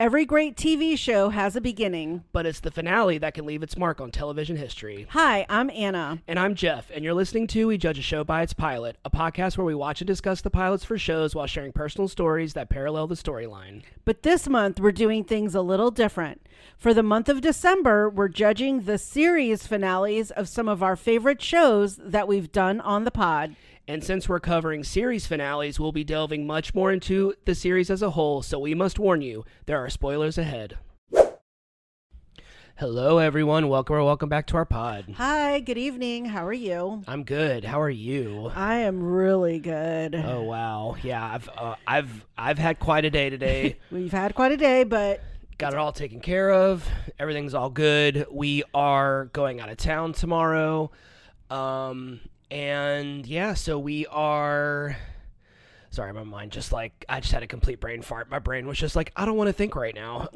Every great TV show has a beginning, but it's the finale that can leave its mark on television history. Hi, I'm Anna. And I'm Jeff, and you're listening to We Judge a Show by Its Pilot, a podcast where we watch and discuss the pilots for shows while sharing personal stories that parallel the storyline. But this month, we're doing things a little different. For the month of December, we're judging the series finales of some of our favorite shows that we've done on the pod. And since we're covering series finales, we'll be delving much more into the series as a whole, so we must warn you, there are spoilers ahead. Hello, everyone. Welcome back to our pod. Hi, good evening. How are you? I'm good. How are you? I am really good. Oh, wow. Yeah, I've had quite a day today. We've had quite a day, but got it all taken care of. Everything's all good. We are going out of town tomorrow. And yeah, so we are, sorry, my mind just like, I just had a complete brain fart. My brain was just like, I don't want to think right now.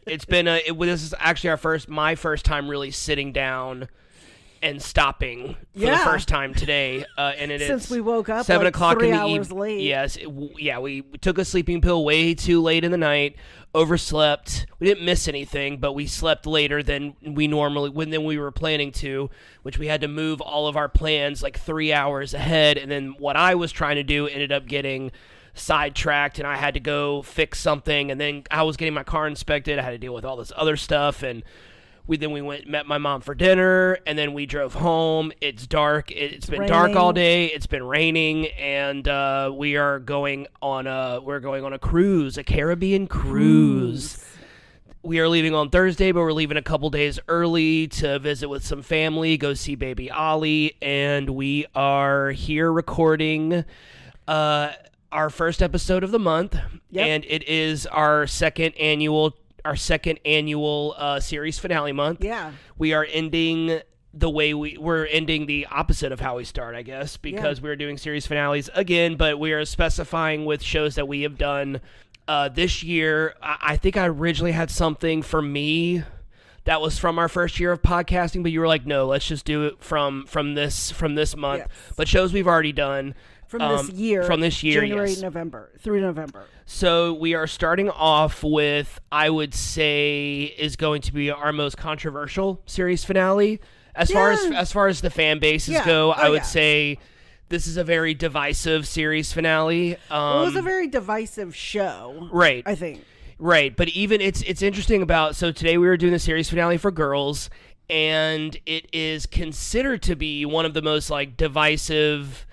This is actually my first time really sitting down and stopping for the first time today. And since we woke up 7 o'clock 3 in the hours late. Yes. We took a sleeping pill way too late in the night. Overslept. We didn't miss anything, but we slept later than we were planning to, which we had to move all of our plans like 3 hours ahead. And then what I was trying to do ended up getting sidetracked, and I had to go fix something. And then I was getting my car inspected. I had to deal with all this other stuff, and we went and met my mom for dinner, and then we drove home. It's dark. It's been raining. Dark all day. It's been raining, and we are going on a cruise, a Caribbean cruise. We are leaving on Thursday, but we're leaving a couple days early to visit with some family, go see baby Ollie, and we are here recording our first episode of the month, and it is our second annual series finale month. Yeah. We are ending we're ending the opposite of how we start, I guess, because we're doing series finales again, but we are specifying with shows that we have done this year. I think I originally had something for me that was from our first year of podcasting, but you were like, no, let's just do it from this month. Yes. But shows we've already done. From this year, January, yes. November, through November. So we are starting off with, I would say, is going to be our most controversial series finale. As far as the fan bases go, I would say this is a very divisive series finale. It was a very divisive show, right? I think, right. But even it's interesting about. So today we were doing the series finale for girls, and it is considered to be one of the most like divisive.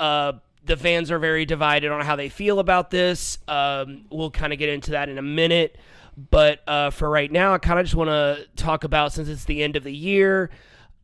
The fans are very divided on how they feel about this. We'll kind of get into that in a minute. But for right now, I kind of just want to talk about, since it's the end of the year,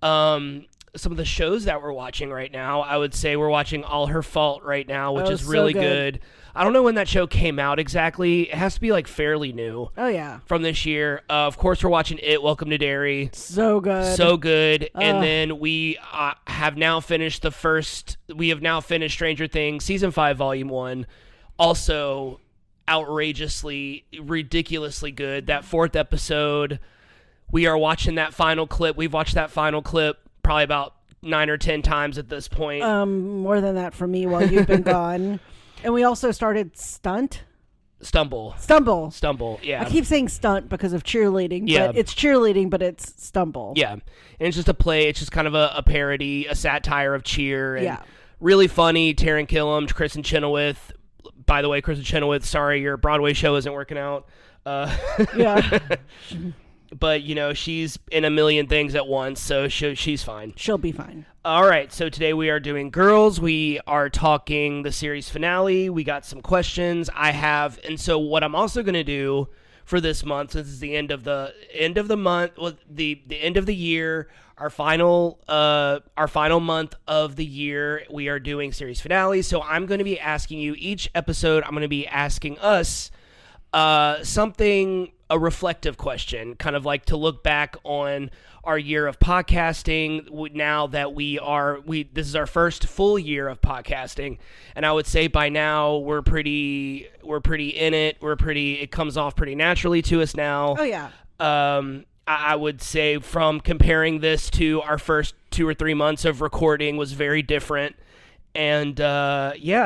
some of the shows that we're watching right now. I would say we're watching All Her Fault right now, which is really good. I don't know when that show came out exactly. It has to be like fairly new. Oh, yeah. From this year. Of course, we're watching Welcome to Derry. So good. So good. And then we have now finished Stranger Things Season 5, Volume 1. Also outrageously, ridiculously good. That 4th episode, we are watching that final clip. We've watched that final clip probably about 9 or 10 times at this point. More than that for me while you've been gone. And we also started Stumble, yeah. I keep saying stunt because of cheerleading, but it's cheerleading, but it's Stumble. Yeah, and it's just a play. It's just kind of a parody, a satire of Cheer, and really funny. Taron Killam, Kristen Chenoweth. By the way, Kristen Chenoweth, sorry, your Broadway show isn't working out. Yeah. But, she's in a million things at once, so she's fine. She'll be fine. All right, so today we are doing girls. We are talking the series finale. We got some questions. And so what I'm also going to do for this month, since it's the end of the month, the end of the year, our final month of the year, we are doing series finales. So I'm going to be asking you each episode. I'm going to be asking us a reflective question, kind of like to look back on our year of podcasting now that this is our first full year of podcasting. And I would say by now we're pretty in it. It comes off pretty naturally to us now. Oh yeah. I would say from comparing this to our first 2 or 3 months of recording was very different. And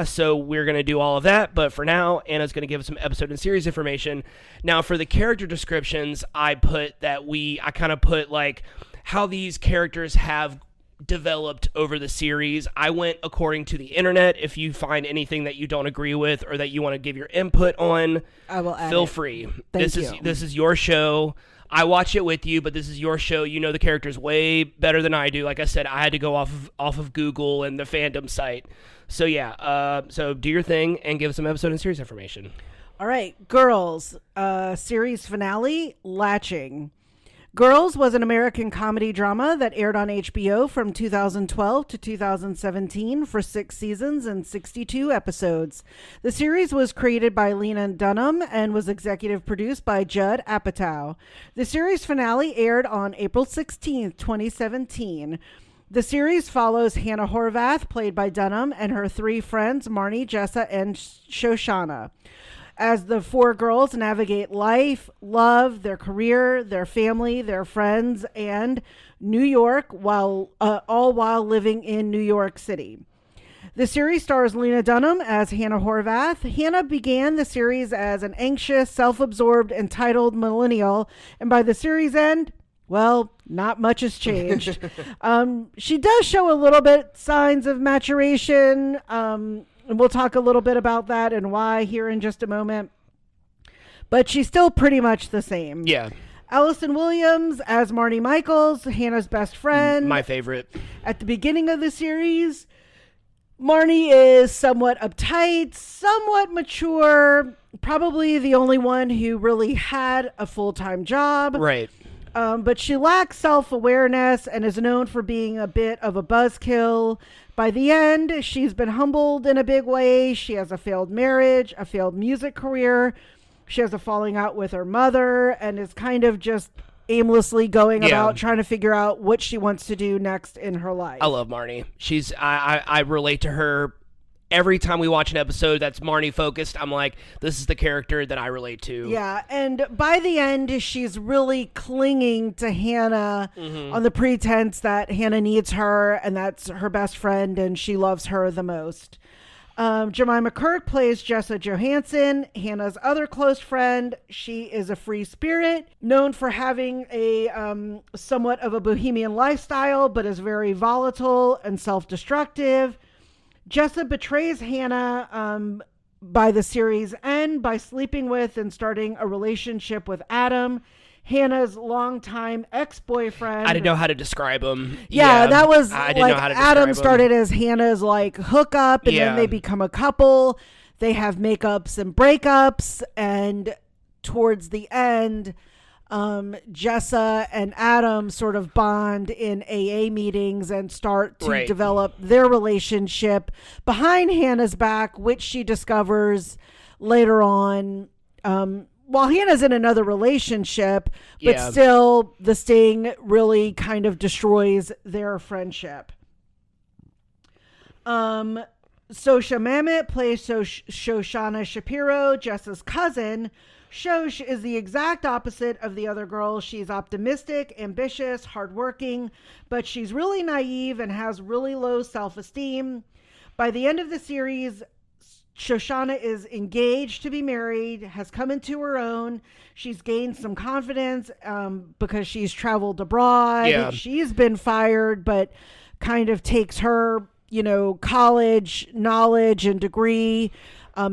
so we're going to do all of that. But for now, Anna's going to give us some episode and series information. Now, for the character descriptions, I kind of put like how these characters have developed over the series. I went according to the internet. If you find anything that you don't agree with or that you want to give your input on, I will feel free. Thank you. This is your show. I watch it with you, but this is your show. You know the characters way better than I do. Like I said, I had to go off of Google and the fandom site. So yeah, so do your thing and give us some episode and series information. All right, Girls, series finale, Latching. Girls was an American comedy drama that aired on HBO from 2012 to 2017 for 6 seasons and 62 episodes. The series was created by Lena Dunham and was executive produced by Judd Apatow. The series finale aired on April 16, 2017. The series follows Hannah Horvath, played by Dunham, and her 3 friends, Marnie, Jessa, and Shoshana, as the 4 girls navigate life, love, their career, their family, their friends, and New York, all while living in New York City. The series stars Lena Dunham as Hannah Horvath. Hannah began the series as an anxious, self-absorbed, entitled millennial, and by the series end, well, not much has changed. She does show a little bit signs of maturation, and we'll talk a little bit about that and why here in just a moment. But she's still pretty much the same. Yeah. Allison Williams as Marnie Michaels, Hannah's best friend. My favorite. At the beginning of the series, Marnie is somewhat uptight, somewhat mature, probably the only one who really had a full-time job. Right. But she lacks self-awareness and is known for being a bit of a buzzkill. By the end, she's been humbled in a big way. She has a failed marriage, a failed music career. She has a falling out with her mother and is kind of just aimlessly going about trying to figure out what she wants to do next in her life. I love Marnie. I relate to her. Every time we watch an episode that's Marnie focused, I'm like, this is the character that I relate to. Yeah, and by the end, she's really clinging to Hannah on the pretense that Hannah needs her and that's her best friend and she loves her the most. Jemima Kirk plays Jessa Johansson, Hannah's other close friend. She is a free spirit, known for having a somewhat of a bohemian lifestyle, but is very volatile and self-destructive. Jessa betrays Hannah by the series end by sleeping with and starting a relationship with Adam, Hannah's longtime ex-boyfriend. I didn't know how to describe him. Yeah, that was I didn't know how to describe Adam him. Started as Hannah's like hookup, and then they become a couple. They have makeups and breakups, and towards the end, Jessa and Adam sort of bond in AA meetings and start to develop their relationship behind Hannah's back, which she discovers later on, while Hannah's in another relationship, but still the sting really kind of destroys their friendship. Sosha Mamet plays Shoshana Shapiro, Jessa's cousin. Shosh is the exact opposite of the other girls. She's optimistic, ambitious, hardworking, but she's really naive and has really low self-esteem. By the end of the series, Shoshana is engaged to be married, has come into her own. She's gained some confidence because she's traveled abroad. Yeah. She's been fired, but kind of takes her, college knowledge and degree,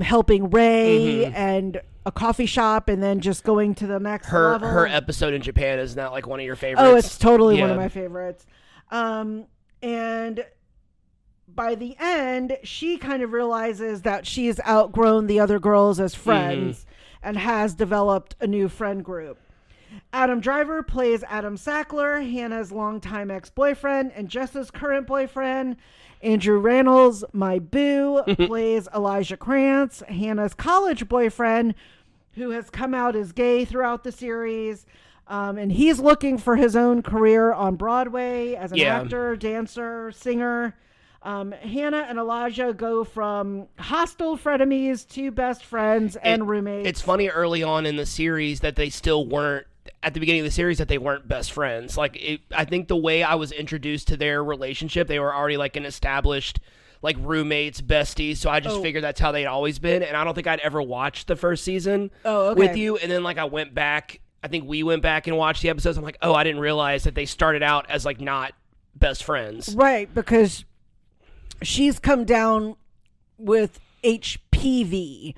helping Ray and a coffee shop, and then just going to the next level. Her episode in Japan is not like one of your favorites. Oh, it's totally one of my favorites. And by the end, she kind of realizes that she's outgrown the other girls as friends and has developed a new friend group. Adam Driver plays Adam Sackler, Hannah's longtime ex-boyfriend and Jessa's current boyfriend. Andrew Reynolds, my boo, plays Elijah Krantz, Hannah's college boyfriend, who has come out as gay throughout the series. And he's looking for his own career on Broadway as an actor, dancer, singer. Hannah and Elijah go from hostile frenemies to best friends and roommates. It's funny early on in the series that they still weren't, at the beginning of the series, that they weren't best friends. I think the way I was introduced to their relationship, they were already like an established like roommates, besties. So I just figured that's how they'd always been. And I don't think I'd ever watched the first season with you. And then like I went back. I think we went back and watched the episodes. I'm like, oh, I didn't realize that they started out as like not best friends. Right, because she's come down with HPV,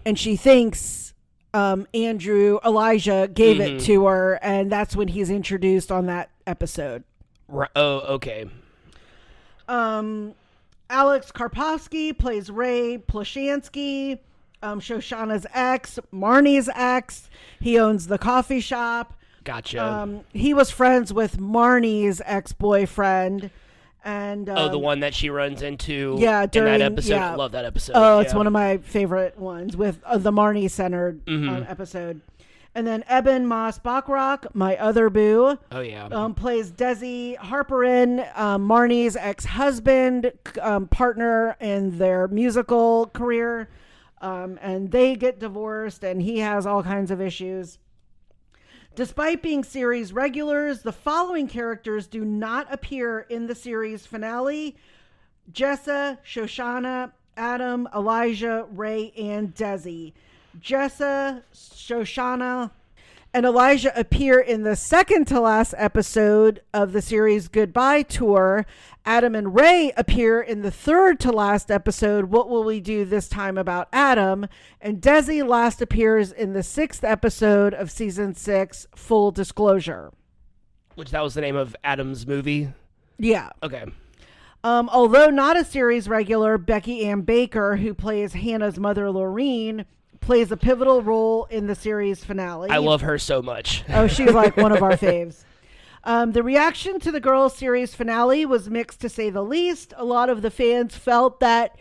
and she thinks Elijah gave it to her, and that's when he's introduced on that episode. Right. Oh, okay. Alex Karpovsky plays Ray Plashansky, Shoshana's ex, Marnie's ex. He owns the coffee shop. Gotcha. He was friends with Marnie's ex-boyfriend. And the one that she runs into during in that episode. I love that episode. It's one of my favorite ones with the Marnie-centered episode. And then Eben Moss Bachrach, my other boo. Oh, yeah. Plays Desi Harperin, Marnie's ex-husband, partner in their musical career. And they get divorced, and he has all kinds of issues. Despite being series regulars, the following characters do not appear in the series finale: Jessa, Shoshana, Adam, Elijah, Ray, and Desi. Jessa, Shoshana, and Elijah appear in the second to last episode of the series Goodbye Tour. Adam and Ray appear in the third to last episode, What Will We Do This Time About Adam? And Desi last appears in the sixth episode of season 6, Full Disclosure. Which that was the name of Adam's movie? Yeah. Okay. Although not a series regular, Becky Ann Baker, who plays Hannah's mother, Laureen, plays a pivotal role in the series finale. I love her so much. Oh, she's like one of our faves. The reaction to the girls' series finale was mixed, to say the least. A lot of the fans felt that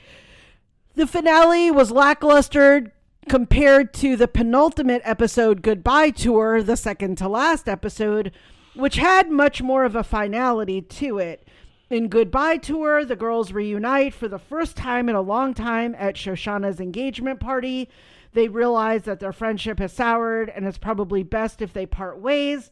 the finale was lackluster compared to the penultimate episode, Goodbye Tour, the second to last episode, which had much more of a finality to it. In Goodbye Tour, the girls reunite for the first time in a long time at Shoshana's engagement party. They realize that their friendship has soured and it's probably best if they part ways.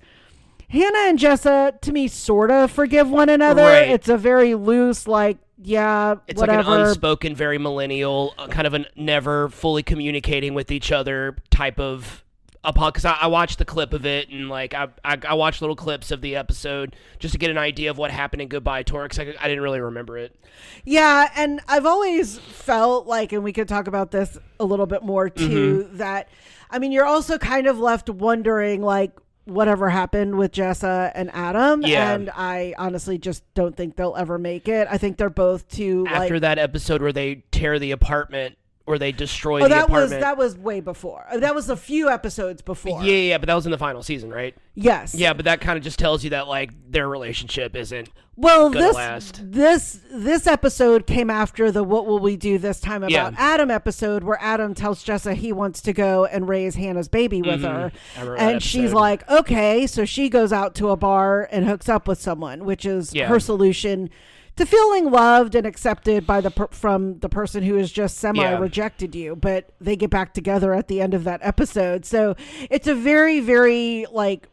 Hannah and Jessa, to me, sort of forgive one another. Right. It's a very loose, like, yeah, it's whatever. like an unspoken, very millennial, kind of a never fully communicating with each other type of... Because I watched the clip of it, and like I watched little clips of the episode just to get an idea of what happened in Goodbye Tour, because I didn't really remember it. Yeah, and I've always felt like, and we could talk about this a little bit more too, that, I mean, you're also kind of left wondering, like, whatever happened with Jessa and Adam. Yeah. And I honestly just don't think they'll ever make it. I think they're both too, After that episode where they tear the apartment, where they destroy the apartment. That was way before. That was a few episodes before. Yeah, but that was in the final season, right? Yes. Yeah, but that kind of just tells you that like their relationship isn't well gonna last. This episode came after the What Will We Do This Time About Adam episode, where Adam tells Jessa he wants to go and raise Hannah's baby with her. And she's like, okay, so she goes out to a bar and hooks up with someone, which is her solution to feeling loved and accepted by from the person who has just rejected you. But they get back together at the end of that episode. So it's a very, very like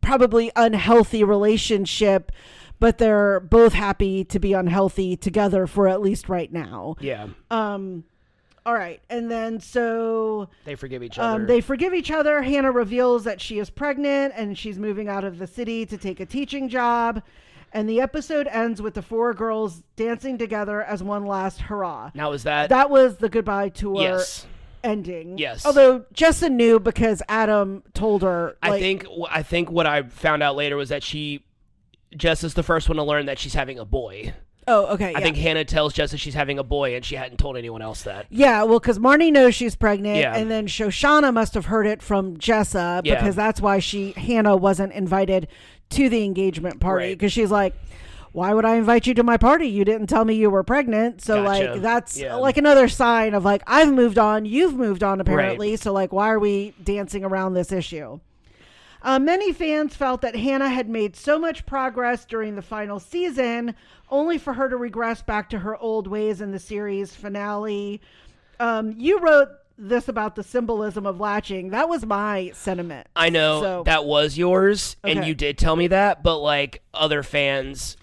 probably unhealthy relationship, but they're both happy to be unhealthy together for at least right now. Yeah. All right. And then so they forgive each other. Hannah reveals that she is pregnant and she's moving out of the city to take a teaching job. And the episode ends with the four girls dancing together as one last hurrah. Now, is that... That was the Goodbye Tour ending. Yes. Although Jessa knew because Adam told her. Like, I think what I found out later was that Jessa's the first one to learn that she's having a boy. Oh, okay. I think Hannah tells Jessa she's having a boy, and she hadn't told anyone else that. Yeah, well, because Marnie knows she's pregnant, and then Shoshana must have heard it from Jessa because that's why Hannah wasn't invited to the engagement party, because she's like, why would I invite you to my party? You didn't tell me you were pregnant. So like that's like another sign of like, I've moved on, you've moved on apparently. So like, why are we dancing around this issue? Many fans felt that Hannah had made so much progress during the final season, only for her to regress back to her old ways in the series finale. You wrote this about the symbolism of latching. That was my sentiment. I know that was yours, and Okay. you did tell me that, but like other fans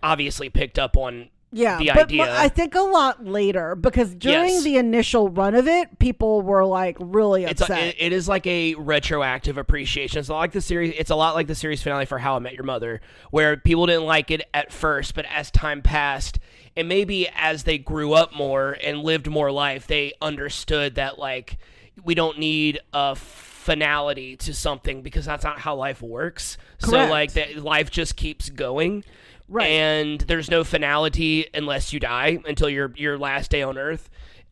obviously picked up on Yeah, the but idea. I think a lot later, because during Yes. the initial run of it, people were like really upset. It is like a retroactive appreciation. It's like the series. It's a lot like the series finale for How I Met Your Mother, where people didn't like it at first, but as time passed, and maybe as they grew up more and lived more life, they understood that like we don't need a finality to something because that's not how life works. Correct. So like that life just keeps going. Right. And there's no finality unless you die until your last day on Earth.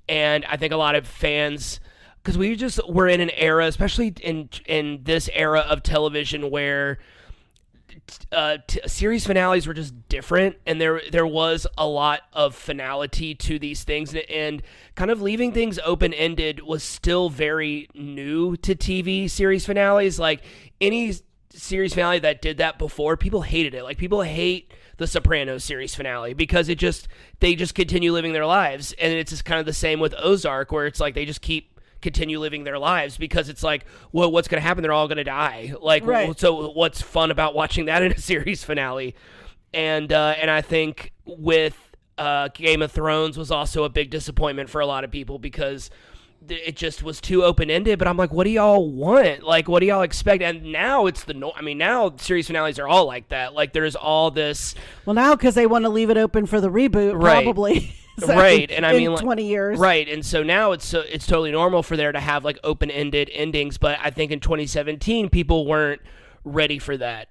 And I think a lot of fans, because we're in an era, especially in this era of television, where series finales were just different, and there was a lot of finality to these things, and kind of leaving things open ended was still very new to TV series finales. Like any series finale that did that before, people hated it. Like people hate the Sopranos series finale because they just continue living their lives, and it's just kind of the same with Ozark, where it's like they just continue living their lives because it's like, well, what's going to happen? They're all going to die. Like, right. So what's fun about watching that in a series finale? And I think with Game of Thrones was also a big disappointment for a lot of people because it just was too open-ended. But I'm like, what do y'all want? Like, what do y'all expect? And now it's now series finales are all like that. Like, there's all this. Well, now because they want to leave it open for the reboot, Right. probably. So, right, and I mean, like, 20 years. Right, and so now it's totally normal for there to have like open-ended endings. But I think in 2017, people weren't ready for that.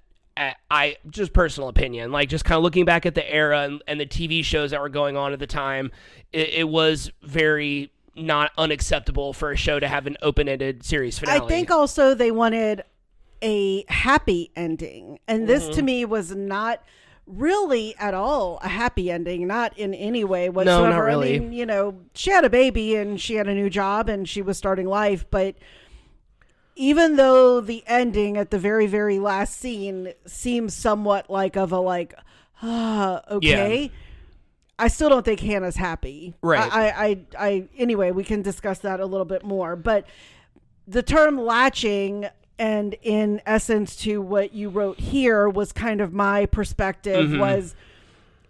I just personal opinion, like just kind of looking back at the era and the TV shows that were going on at the time, it was very not unacceptable for a show to have an open-ended series finale. I think also they wanted a happy ending, and this to me was not really at all a happy ending, not in any way whatsoever. No, not really. I mean, she had a baby and she had a new job and she was starting life, but even though the ending at the very, very last scene seems somewhat like of a okay. Yeah. I still don't think Hannah's happy. Right. I anyway, we can discuss that a little bit more. But the term latching, and in essence to what you wrote here, was kind of my perspective was,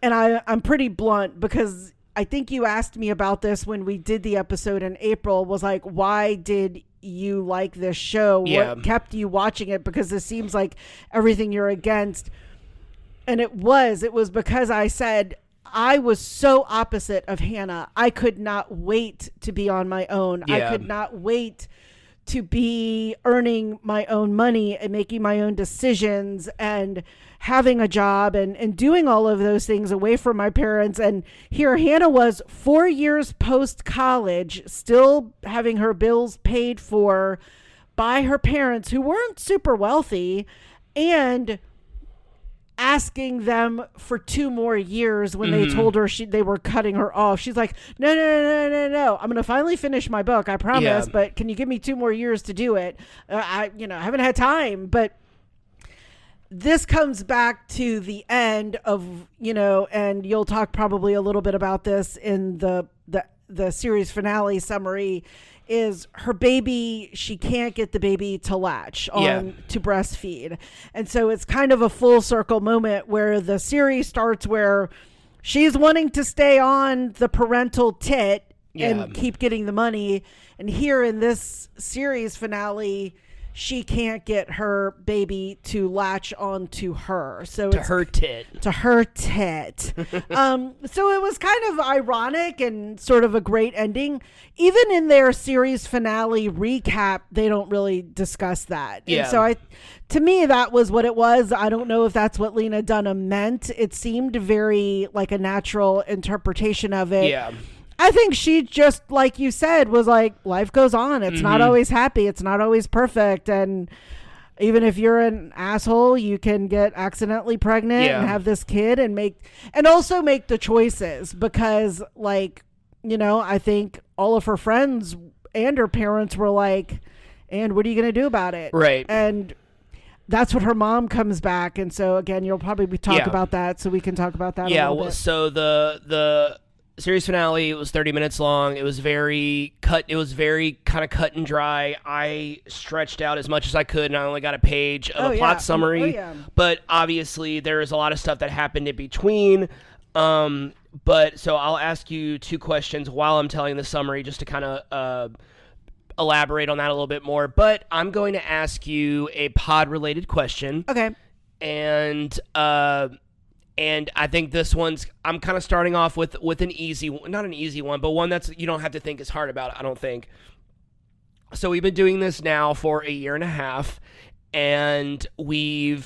and I'm pretty blunt because I think you asked me about this when we did the episode in April, was like, why did you like this show? Yeah. What kept you watching it? Because it seems like everything you're against. And it was because I said, I was so opposite of Hannah. I could not wait to be on my own. Yeah. I could not wait to be earning my own money and making my own decisions and having a job and doing all of those things away from my parents. And here Hannah was 4 years post college, still having her bills paid for by her parents who weren't super wealthy, and asking them for 2 more years when they told her they were cutting her off. She's like, no. I'm going to finally finish my book. I promise. Yeah. But can you give me 2 more years to do it? I haven't had time. But this comes back to the end of, and you'll talk probably a little bit about this in the series finale summary, is her baby, she can't get the baby to latch on to breastfeed. And so it's kind of a full circle moment where the series starts where she's wanting to stay on the parental tit and keep getting the money. And here in this series finale, she can't get her baby to latch onto her. So to her tit. So it was kind of ironic and sort of a great ending. Even in their series finale recap, they don't really discuss that. Yeah. And so to me, that was what it was. I don't know if that's what Lena Dunham meant. It seemed very like a natural interpretation of it. Yeah. I think she just, like you said, was like, life goes on. It's not always happy. It's not always perfect. And even if you're an asshole, you can get accidentally pregnant and have this kid and also make the choices because, like, I think all of her friends and her parents were like, and what are you going to do about it? Right. And that's what her mom comes back. And so, again, you'll probably talk about that, so we can talk about that a little bit. So the series finale, it was 30 minutes long. It was very kind of cut and dry. I stretched out as much as I could, and I only got a page of a plot summary. But obviously, there is a lot of stuff that happened in between. But so I'll ask you two questions while I'm telling the summary just to kind of elaborate on that a little bit more. But I'm going to ask you a pod-related question. Okay. And I think this one's, I'm kind of starting off with an easy, not an easy one, but one that's, you don't have to think as hard about, I don't think. So we've been doing this now for a year and a half, and every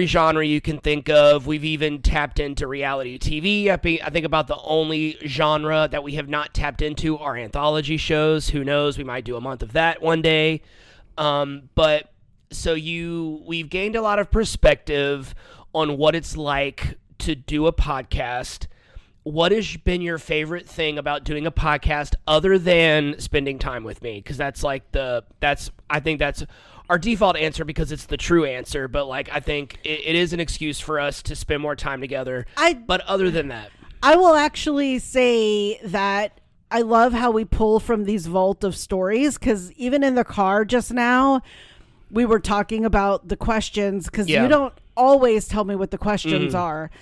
genre you can think of. We've even tapped into reality TV. I think about the only genre that we have not tapped into are anthology shows. Who knows? We might do a month of that one day. But so we've gained a lot of perspective on what it's like to do a podcast. What has been your favorite thing about doing a podcast other than spending time with me? Because I think that's our default answer because it's the true answer. But like, I think it is an excuse for us to spend more time together. But other than that, I will actually say that I love how we pull from these vault of stories, because even in the car just now, we were talking about the questions, because you don't always tell me what the questions are.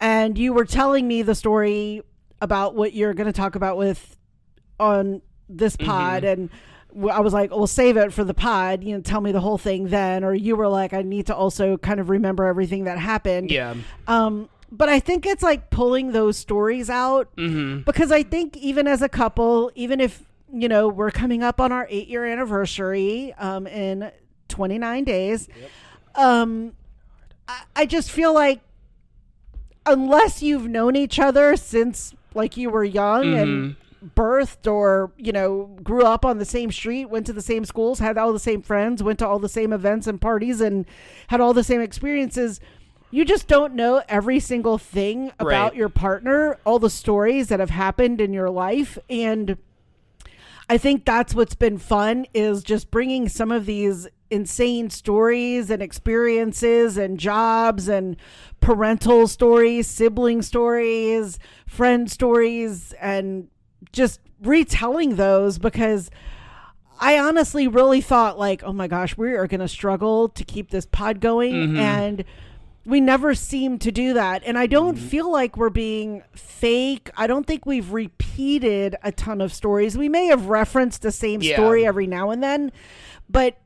And you were telling me the story about what you're going to talk about on this pod. And I was like, we'll save it for the pod, tell me the whole thing then. Or you were like, I need to also kind of remember everything that happened. Yeah. But I think it's like pulling those stories out, because I think even as a couple, even if, we're coming up on our 8-year anniversary in 29 days, I just feel like unless you've known each other since like you were young and birthed, or, grew up on the same street, went to the same schools, had all the same friends, went to all the same events and parties, and had all the same experiences, you just don't know every single thing about your partner, all the stories that have happened in your life. And I think that's what's been fun, is just bringing some of these insane stories and experiences and jobs and parental stories, sibling stories, friend stories, and just retelling those, because I honestly really thought like, oh my gosh, we are going to struggle to keep this pod going. And we never seem to do that. And I don't feel like we're being fake. I don't think we've repeated a ton of stories. We may have referenced the same story every now and then, but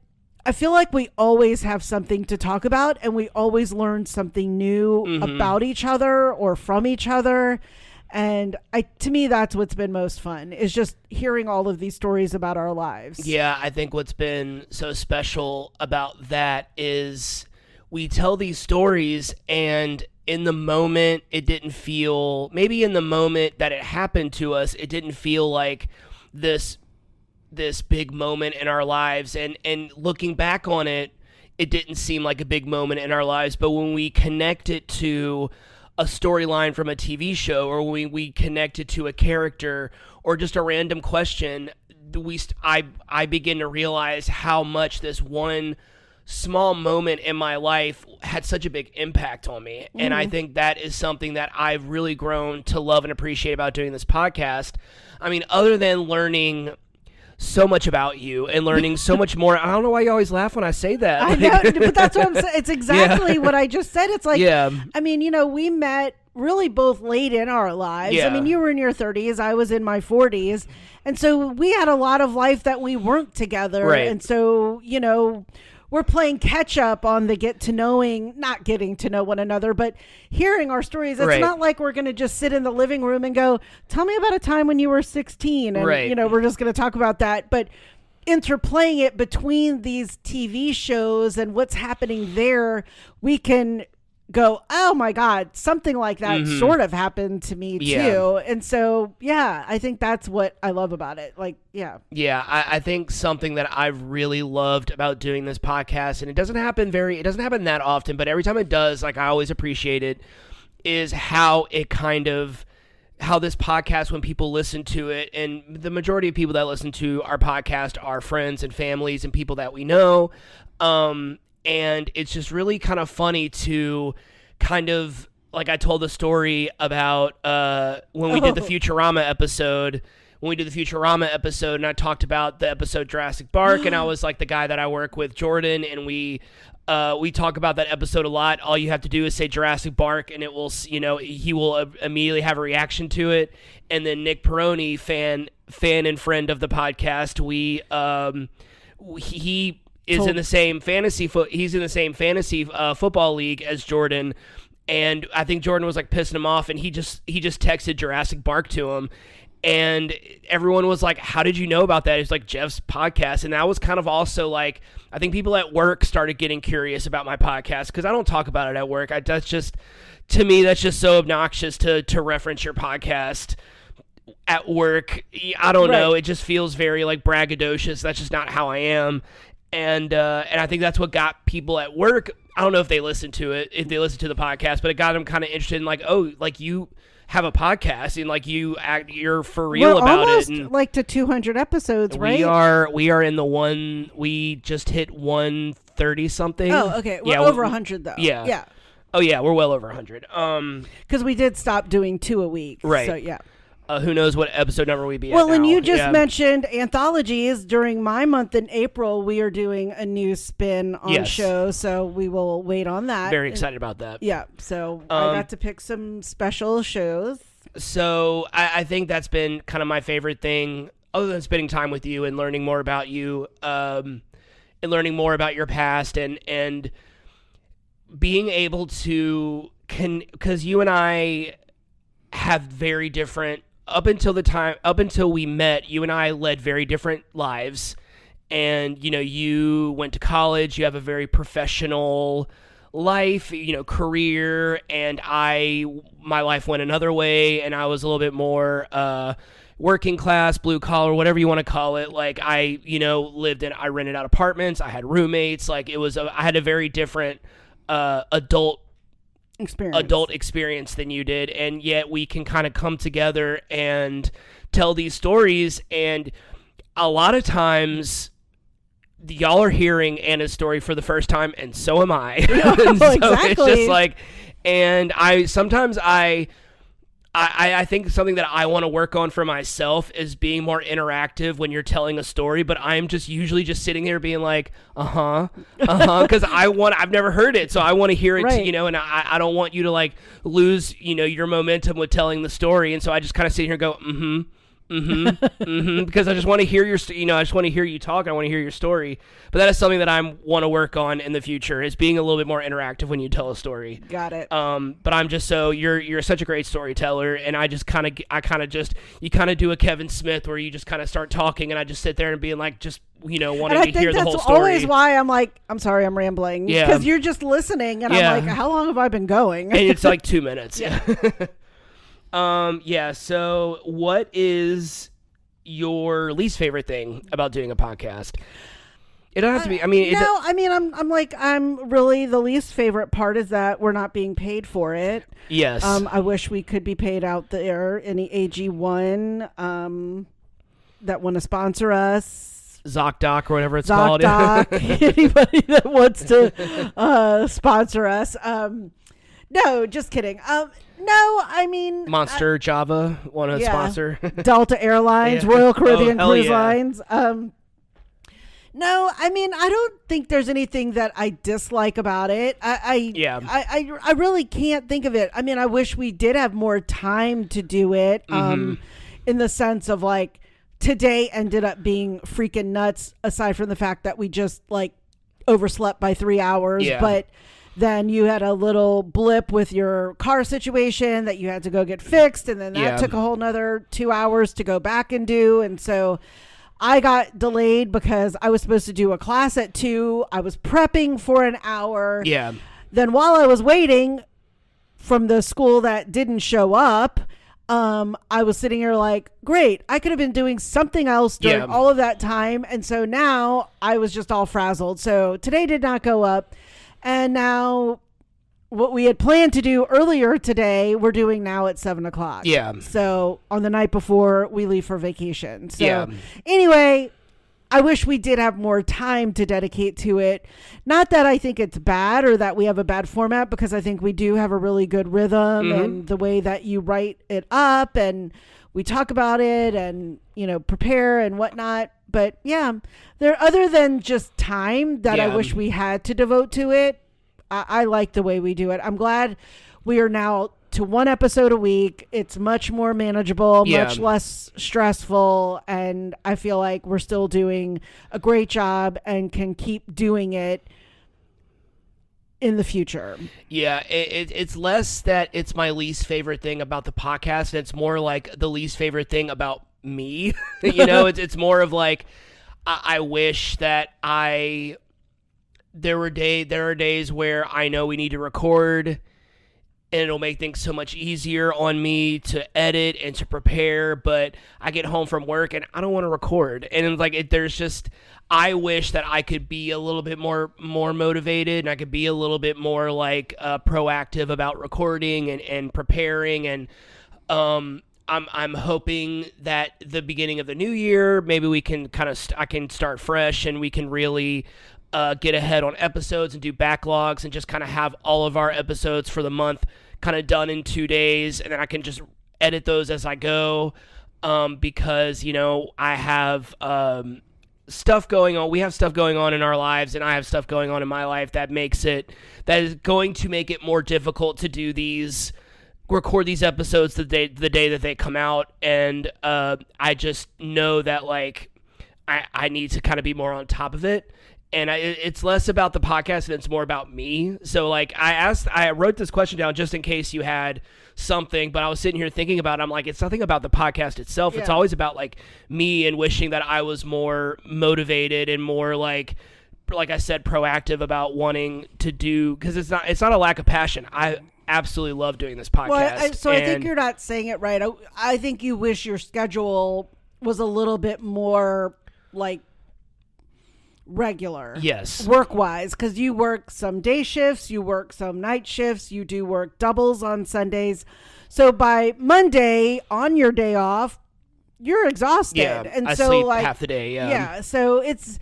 I feel like we always have something to talk about, and we always learn something new about each other or from each other. And to me, that's what's been most fun, is just hearing all of these stories about our lives. Yeah, I think what's been so special about that is we tell these stories, and in the moment, it didn't feel, maybe in the moment that it happened to us, it didn't feel like this big moment in our lives. And looking back on it, it didn't seem like a big moment in our lives. But when we connect it to a storyline from a TV show, or when we connect it to a character or just a random question, I begin to realize how much this one small moment in my life had such a big impact on me. And I think that is something that I've really grown to love and appreciate about doing this podcast. I mean, other than learning so much about you and learning so much more. I don't know why you always laugh when I say that. I know, but that's what I'm saying. It's exactly what I just said. It's like, I mean, we met really both late in our lives. I mean, you were in your 30s, I was in my 40s. And so we had a lot of life that we weren't together. And so, we're playing catch up on the not getting to know one another, but hearing our stories. It's not like we're going to just sit in the living room and go, tell me about a time when you were 16. And, we're just going to talk about that. But interplaying it between these TV shows and what's happening there, we can go, oh my God, something like that sort of happened to me too. And so, I think that's what I love about it. Like, I think something that I've really loved about doing this podcast, and it doesn't happen that often, but every time it does, like, I always appreciate it, is how this podcast, when people listen to it, and the majority of people that listen to our podcast are friends and families and people that we know, and it's just really kind of funny to kind of, like, I told the story about when we did the Futurama episode, when we did the Futurama episode, and I talked about the episode Jurassic Park, and I was like the guy that I work with, Jordan, and we talk about that episode a lot. All you have to do is say Jurassic Park, and it will, he will immediately have a reaction to it. And then Nick Peroni, fan and friend of the podcast, he is in the same fantasy football league as Jordan. And I think Jordan was like pissing him off, and he just texted Jurassic Park to him. And everyone was like, how did you know about that? It's like Jeff's podcast. And that was kind of also like, I think people at work started getting curious about my podcast because I don't talk about it at work. To me, that's just so obnoxious to reference your podcast at work. I don't know. It just feels very like braggadocious. That's just not how I am. And I think that's what got people at work. I don't know if they listen to the podcast, but it got them kind of interested in like, oh, like you have a podcast and like you're for real about almost it. And like to 200 episodes, right? We are in the one. We just hit 130 something. Oh, okay. We're over 100 though. Yeah. Yeah. Oh yeah, we're well over 100. Because we did stop doing 2 a week. Right. So yeah. Who knows what episode number we'd be at Well, now. and you just mentioned anthologies. During my month in April, we are doing a new spin on show, so we will wait on that. Very excited about that. Yeah, so I got to pick some special shows. So I think that's been kind of my favorite thing, other than spending time with you and learning more about you, and learning more about your past, and being able to because you and I have very different. Up until we met, you and I led very different lives. And, you went to college, you have a very professional life, career, and my life went another way, and I was a little bit more working class, blue collar, whatever you want to call it. Like I rented out apartments, I had roommates, like I had a very different adult experience than you did, and yet we can kind of come together and tell these stories. And a lot of times y'all are hearing Anna's story for the first time, and so am I. And so exactly. It's just like, and I think something that I want to work on for myself is being more interactive when you're telling a story, but I'm just usually just sitting there being like, because I've never heard it, so I want to hear it, right. And I don't want you to like lose, your momentum with telling the story, and so I just kind of sit here and go, because I just want to hear I just want to hear you talk. I want to hear your story. But that is something that I want to work on in the future, is being a little bit more interactive when you tell a story. Got it. But I'm just you're such a great storyteller, and you kind of do a Kevin Smith where you just kind of start talking, and I just sit there and being like, just wanting to hear the whole story. That's always why I'm like, I'm sorry, I'm rambling. Yeah. Because you're just listening, and I'm like, how long have I been going? And it's like 2 minutes. Yeah. So what is your least favorite thing about doing a podcast? It don't have to be, I'm really, the least favorite part is that we're not being paid for it. Yes. I wish we could be paid out there. Any AG1, that want to sponsor us. ZocDoc or whatever it's called. Anybody that wants to sponsor us. No, just kidding. No, I mean... Monster Java want to sponsor. Delta Airlines, Royal Caribbean Cruise Lines. No, I mean, I don't think there's anything that I dislike about it. I really can't think of it. I mean, I wish we did have more time to do it, in the sense of like, today ended up being freaking nuts, aside from the fact that we just like overslept by 3 hours. Yeah. But then you had a little blip with your car situation that you had to go get fixed. And then that took a whole nother 2 hours to go back and do. And so I got delayed because I was supposed to do a class at 2. I was prepping for an hour. Yeah. Then while I was waiting from the school that didn't show up, I was sitting here like, great, I could have been doing something else during all of that time. And so now I was just all frazzled. So today did not go up. And now what we had planned to do earlier today, we're doing now at 7:00. Yeah. So on the night before we leave for vacation. So anyway, I wish we did have more time to dedicate to it. Not that I think it's bad or that we have a bad format, because I think we do have a really good rhythm and the way that you write it up, and we talk about it and, prepare and whatnot. But yeah, other than just time that I wish we had to devote to it, I like the way we do it. I'm glad we are now to one episode a week. It's much more manageable, much less stressful, and I feel like we're still doing a great job and can keep doing it in the future. Yeah, it's less that it's my least favorite thing about the podcast. It's more like the least favorite thing about me. It's more of like I wish that there are days where I know we need to record, and it'll make things so much easier on me to edit and to prepare, but I get home from work and I don't want to record. And I wish that I could be a little bit more motivated, and I could be a little bit more proactive about recording and preparing. And I'm hoping that the beginning of the new year, maybe we can I can start fresh and we can really get ahead on episodes and do backlogs and just kind of have all of our episodes for the month kind of done in 2 days, and then I can just edit those as I go, because I have stuff going on. We have stuff going on in our lives, and I have stuff going on in my life that is going to make it more difficult to record these episodes the day that they come out. And I just know that I need to kind of be more on top of it. And it's less about the podcast and it's more about me. So I wrote this question down just in case you had something, but I was sitting here thinking about it. I'm like, it's nothing about the podcast itself. Yeah. It's always about me and wishing that I was more motivated and more like I said, proactive about wanting to do, because it's not a lack of passion. I absolutely love doing this podcast. Well, I think you're not saying it right. I think you wish your schedule was a little bit more regular, yes, work wise, because you work some day shifts, you work some night shifts, you do work doubles on Sundays, so by Monday on your day off you're exhausted, and I so sleep half the day. So it's,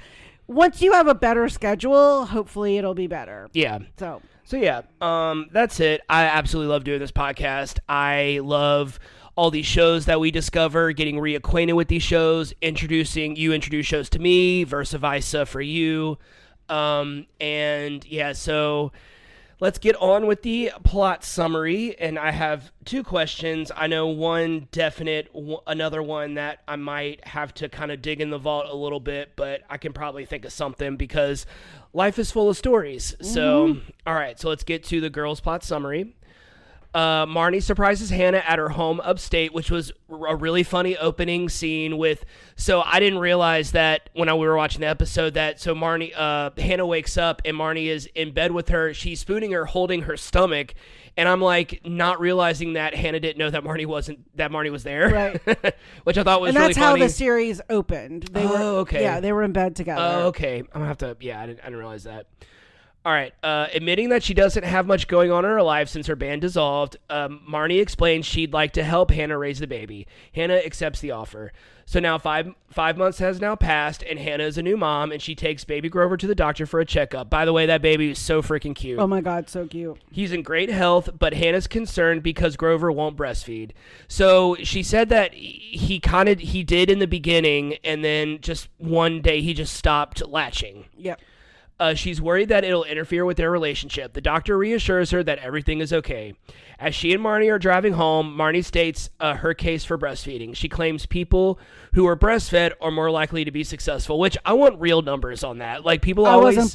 once you have a better schedule, hopefully it'll be better. So that's it. I absolutely love doing this podcast. I love all these shows that we discover, getting reacquainted with these shows, introduce shows to me, versa versa for you. So let's get on with the plot summary. And I have 2 questions. I know one definite, another one that I might have to kind of dig in the vault a little bit, but I can probably think of something because life is full of stories. Mm-hmm. So, all right, so let's get to the girls' plot summary. Marnie surprises Hannah at her home upstate, which was a really funny opening scene so I didn't realize that when we were watching the episode so Hannah wakes up and Marnie is in bed with her. She's spooning her, holding her stomach. And I'm not realizing that Hannah didn't know that Marnie was there. Right. Which I thought was really funny. And that's how the series opened. Okay. Yeah, they were in bed together. Oh, okay. I'm going to have to, I didn't realize that. All right. Admitting that she doesn't have much going on in her life since her band dissolved, Marnie explains she'd like to help Hannah raise the baby. Hannah accepts the offer. So now five months has now passed, and Hannah is a new mom, and she takes baby Grover to the doctor for a checkup. By the way, that baby is so freaking cute. Oh my God, so cute. He's in great health, but Hannah's concerned because Grover won't breastfeed. So she said that he did in the beginning, and then just one day he just stopped latching. Yep. She's worried that it'll interfere with their relationship. The doctor reassures her that everything is okay. As she and Marnie are driving home, Marnie states her case for breastfeeding. She claims people who are breastfed are more likely to be successful, which I want real numbers on that. People always... I wasn't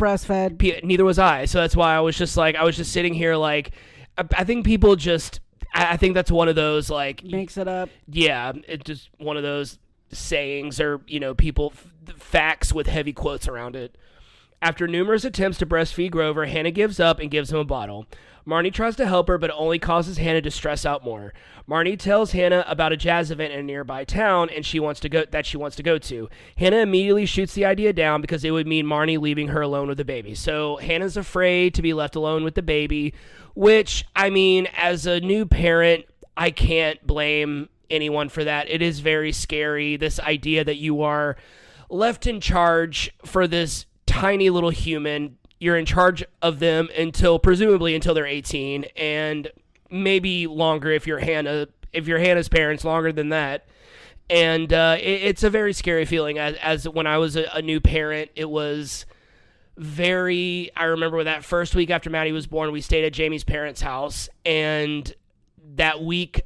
breastfed. Neither was I. So that's why I was just sitting here I think people just... I think that's one of those Makes it up. Yeah, it's just one of those sayings or, people... facts with heavy quotes around it. After numerous attempts to breastfeed Grover, Hannah gives up and gives him a bottle. Marnie tries to help her, but only causes Hannah to stress out more. Marnie tells Hannah about a jazz event in a nearby town and she wants to go to. Hannah immediately shoots the idea down because it would mean Marnie leaving her alone with the baby. So Hannah's afraid to be left alone with the baby, which, as a new parent, I can't blame anyone for that. It is very scary, this idea that you are left in charge for this tiny little human. You're in charge of them presumably until they're 18, and maybe longer if you're Hannah's parents, longer than that. And it's a very scary feeling. As when I was a new parent, it was very. I remember that first week after Maddie was born, we stayed at Jamie's parents' house, and that week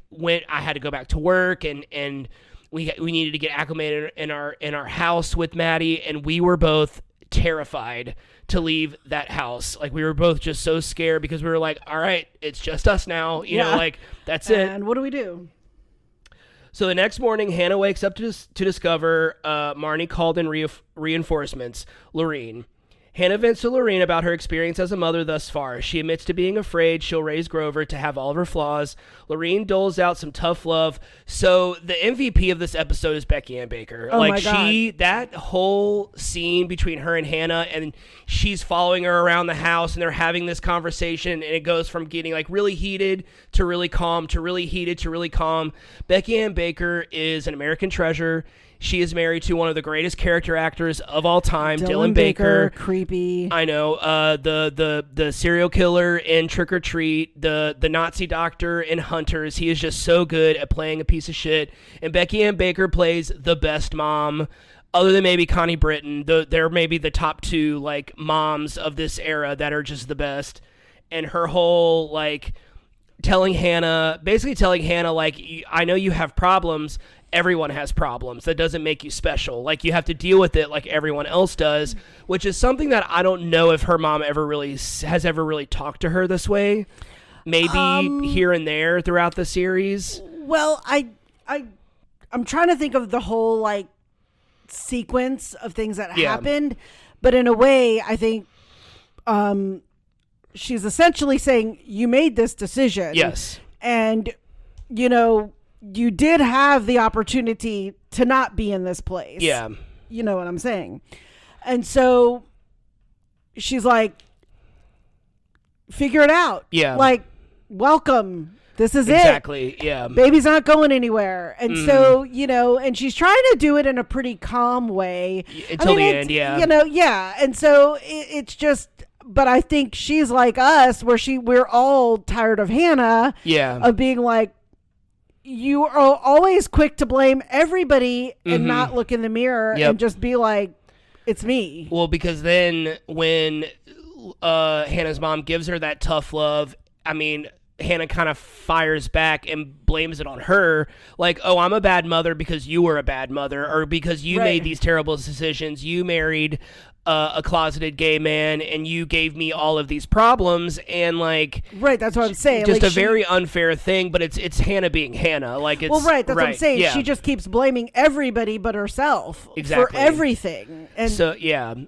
I had to go back to work, and we needed to get acclimated in our house with Maddie, and we were both terrified to leave that house. Like, we were both just so scared because we were like, all right, it's just us now, you know, like, that's it. And what do we do? So the next morning, Hannah wakes up to discover Marnie called in reinforcements. Lorene. Hannah vents to Lorene about her experience as a mother thus far. She admits to being afraid she'll raise Grover to have all of her flaws. Lorene doles out some tough love. So the MVP of this episode is Becky Ann Baker. Oh like, my God. that whole scene between her and Hannah, and she's following her around the house, and they're having this conversation, and it goes from getting like really heated to really calm to really heated to really calm. Becky Ann Baker is an American treasure. She is married to one of the greatest character actors of all time, Dylan Baker. Creepy. I know. The serial killer in Trick or Treat, the Nazi doctor in Hunters. He is just so good at playing a piece of shit. And Becky Ann Baker plays the best mom, other than maybe Connie Britton. They're maybe the top two like moms of this era that are just the best. And her whole like basically telling Hannah like, I know you have problems. Everyone has problems. That doesn't make you special. Like, you have to deal with it like everyone else does, which is something that I don't know if her mom has ever really talked to her this way. Maybe here and there throughout the series. Well, I'm trying to think of the whole like sequence of things that happened, but in a way, I think she's essentially saying you made this decision. Yes. And, you know, you did have the opportunity to not be in this place. Yeah. You know what I'm saying? And so she's like, figure it out. Yeah. Like, welcome. This is exactly. Yeah. Baby's not going anywhere. And so, you know, and she's trying to do it in a pretty calm way. Until the end, yeah. You know, yeah. And so it's just, but I think she's like us, where we're all tired of Hannah. Yeah. Of being like, you are always quick to blame everybody and not look in the mirror and just be like, it's me. Well, because then when Hannah's mom gives her that tough love, I mean, Hannah kind of fires back and blames it on her. Like, oh, I'm a bad mother because you were a bad mother, or because you made these terrible decisions. You married a closeted gay man, and you gave me all of these problems, and like, right, that's what I'm saying. Just like a very unfair thing, but it's Hannah being Hannah. Like, it's well, right, that's what I'm saying. Yeah. She just keeps blaming everybody but herself exactly for everything. And so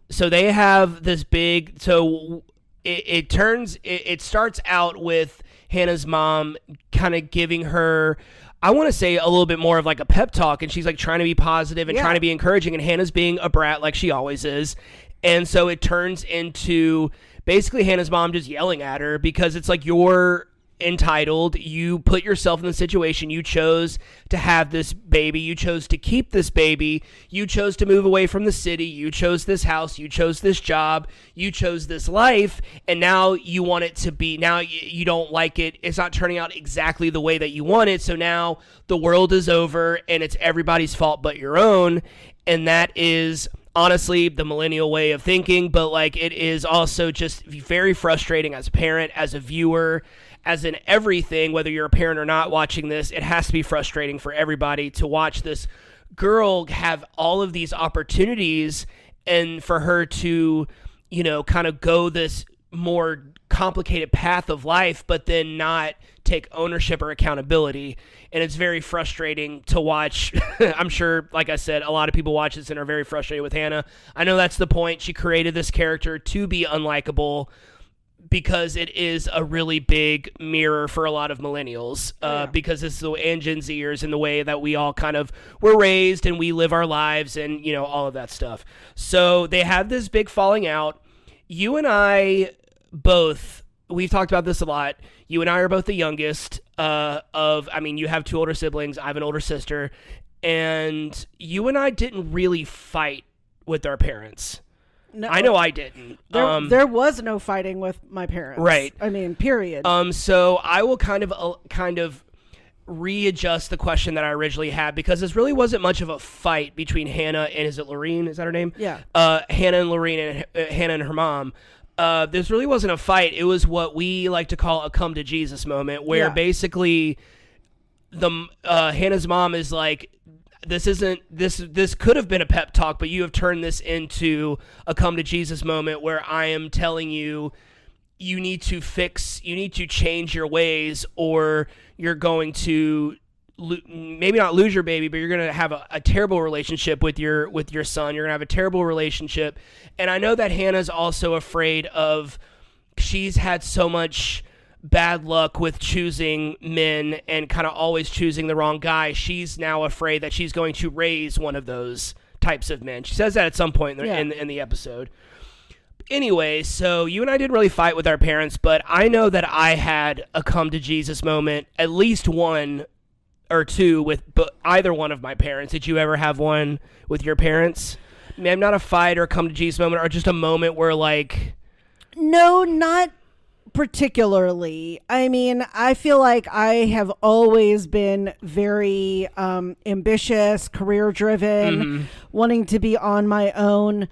so they have this big. So it starts out with Hannah's mom kind of giving her, I want to say, a little bit more of like a pep talk, and she's like trying to be positive and trying to be encouraging, and Hannah's being a brat like she always is. And so it turns into basically Hannah's mom just yelling at her because it's like, you're entitled. You put yourself in the situation. You chose to have this baby. You chose to keep this baby. You chose to move away from the city. You chose this house. You chose this job. You chose this life. And now you want it to be, now you don't like it. It's not turning out exactly the way that you want it. So now the world is over and it's everybody's fault but your own. And that is honestly the millennial way of thinking, but like, it is also just very frustrating as a parent, as a viewer, as in everything. Whether you're a parent or not watching this, it has to be frustrating for everybody to watch this girl have all of these opportunities, and for her to, you know, kind of go this more complicated path of life, but then not take ownership or accountability. And it's very frustrating to watch. I'm sure, like I said, a lot of people watch this and are very frustrated with Hannah. I know that's the point. She created this character to be unlikable because it is a really big mirror for a lot of millennials, because it's the and Gen Zers and the way that we all kind of were raised and we live our lives and, you know, all of that stuff. So they have this big falling out. You and I both, we've talked about this a lot. You and I are both the youngest you have two older siblings. I have an older sister. And you and I didn't really fight with our parents. No, I know I didn't. There was no fighting with my parents. Right. I mean, period. So I will kind of readjust the question that I originally had, because this really wasn't much of a fight between Hannah and, is it Lorene? Is that her name? Yeah. Hannah and Lorene, and Hannah and her mom. This really wasn't a fight. It was what we like to call a come to Jesus moment, where basically the Hannah's mom is like, this could have been a pep talk, but you have turned this into a come to Jesus moment where I am telling you, you need to change your ways, or you're going to maybe not lose your baby, but you're going to have a terrible relationship with your son. You're going to have a terrible relationship. And I know that Hannah's also afraid of, she's had so much bad luck with choosing men and kind of always choosing the wrong guy. She's now afraid that she's going to raise one of those types of men. She says that at some point in the episode. Anyway, so you and I didn't really fight with our parents, but I know that I had a come to Jesus moment, at least one or two with either one of my parents. Did you ever have one with your parents? I mean, not a fight or a come to Jesus moment, or just a moment where like... No, not particularly. I mean, I feel like I have always been very ambitious, career driven, wanting to be on my own.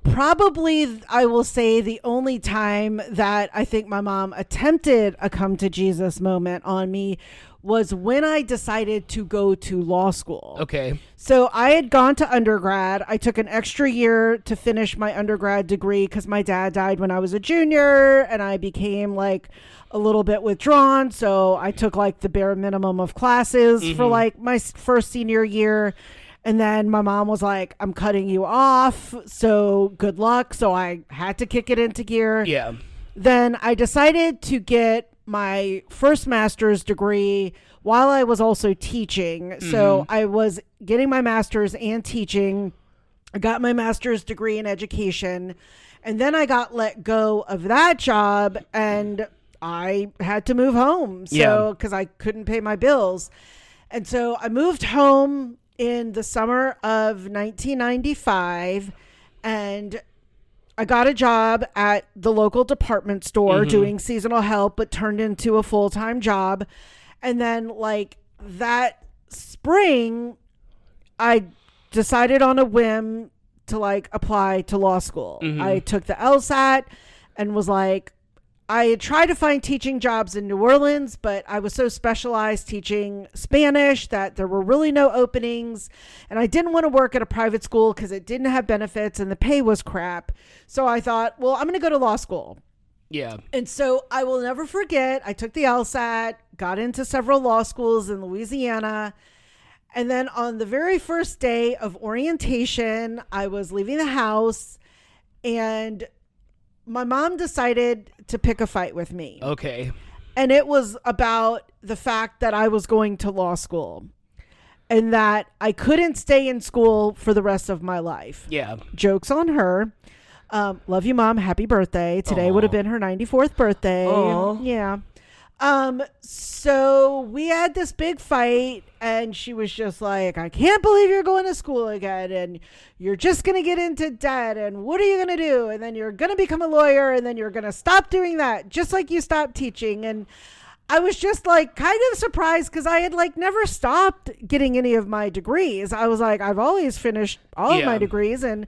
Probably, I will say, the only time that I think my mom attempted a come to Jesus moment on me was when I decided to go to law school. Okay. So I had gone to undergrad. I took an extra year to finish my undergrad degree because my dad died when I was a junior, and I became like a little bit withdrawn. So I took like the bare minimum of classes for like my first senior year. And then my mom was like, I'm cutting you off, so good luck. So I had to kick it into gear. Yeah. Then I decided to get my first master's degree while I was also teaching. So I was getting my master's and teaching. I got my master's degree in education. And then I got let go of that job and I had to move home. So, because I couldn't pay my bills. And so I moved home in the summer of 1995, and I got a job at the local department store doing seasonal help, but turned into a full-time job. And then like that spring, I decided on a whim to like apply to law school. I took the LSAT and was like, I had tried to find teaching jobs in New Orleans, but I was so specialized teaching Spanish that there were really no openings. And I didn't want to work at a private school because it didn't have benefits and the pay was crap. So I thought, well, I'm going to go to law school. Yeah. And so I will never forget, I took the LSAT, got into several law schools in Louisiana. And then on the very first day of orientation, I was leaving the house and my mom decided to pick a fight with me. Okay. And it was about the fact that I was going to law school and that I couldn't stay in school for the rest of my life. Yeah. Joke's on her. Love you, Mom. Happy birthday. Today would have been her 94th birthday. Aww. Yeah. So we had this big fight and she was just like, I can't believe you're going to school again and you're just going to get into debt and what are you going to do? And then you're going to become a lawyer and then you're going to stop doing that just like you stopped teaching. And I was just like kind of surprised because I had like never stopped getting any of my degrees. I was like, I've always finished all of my degrees, and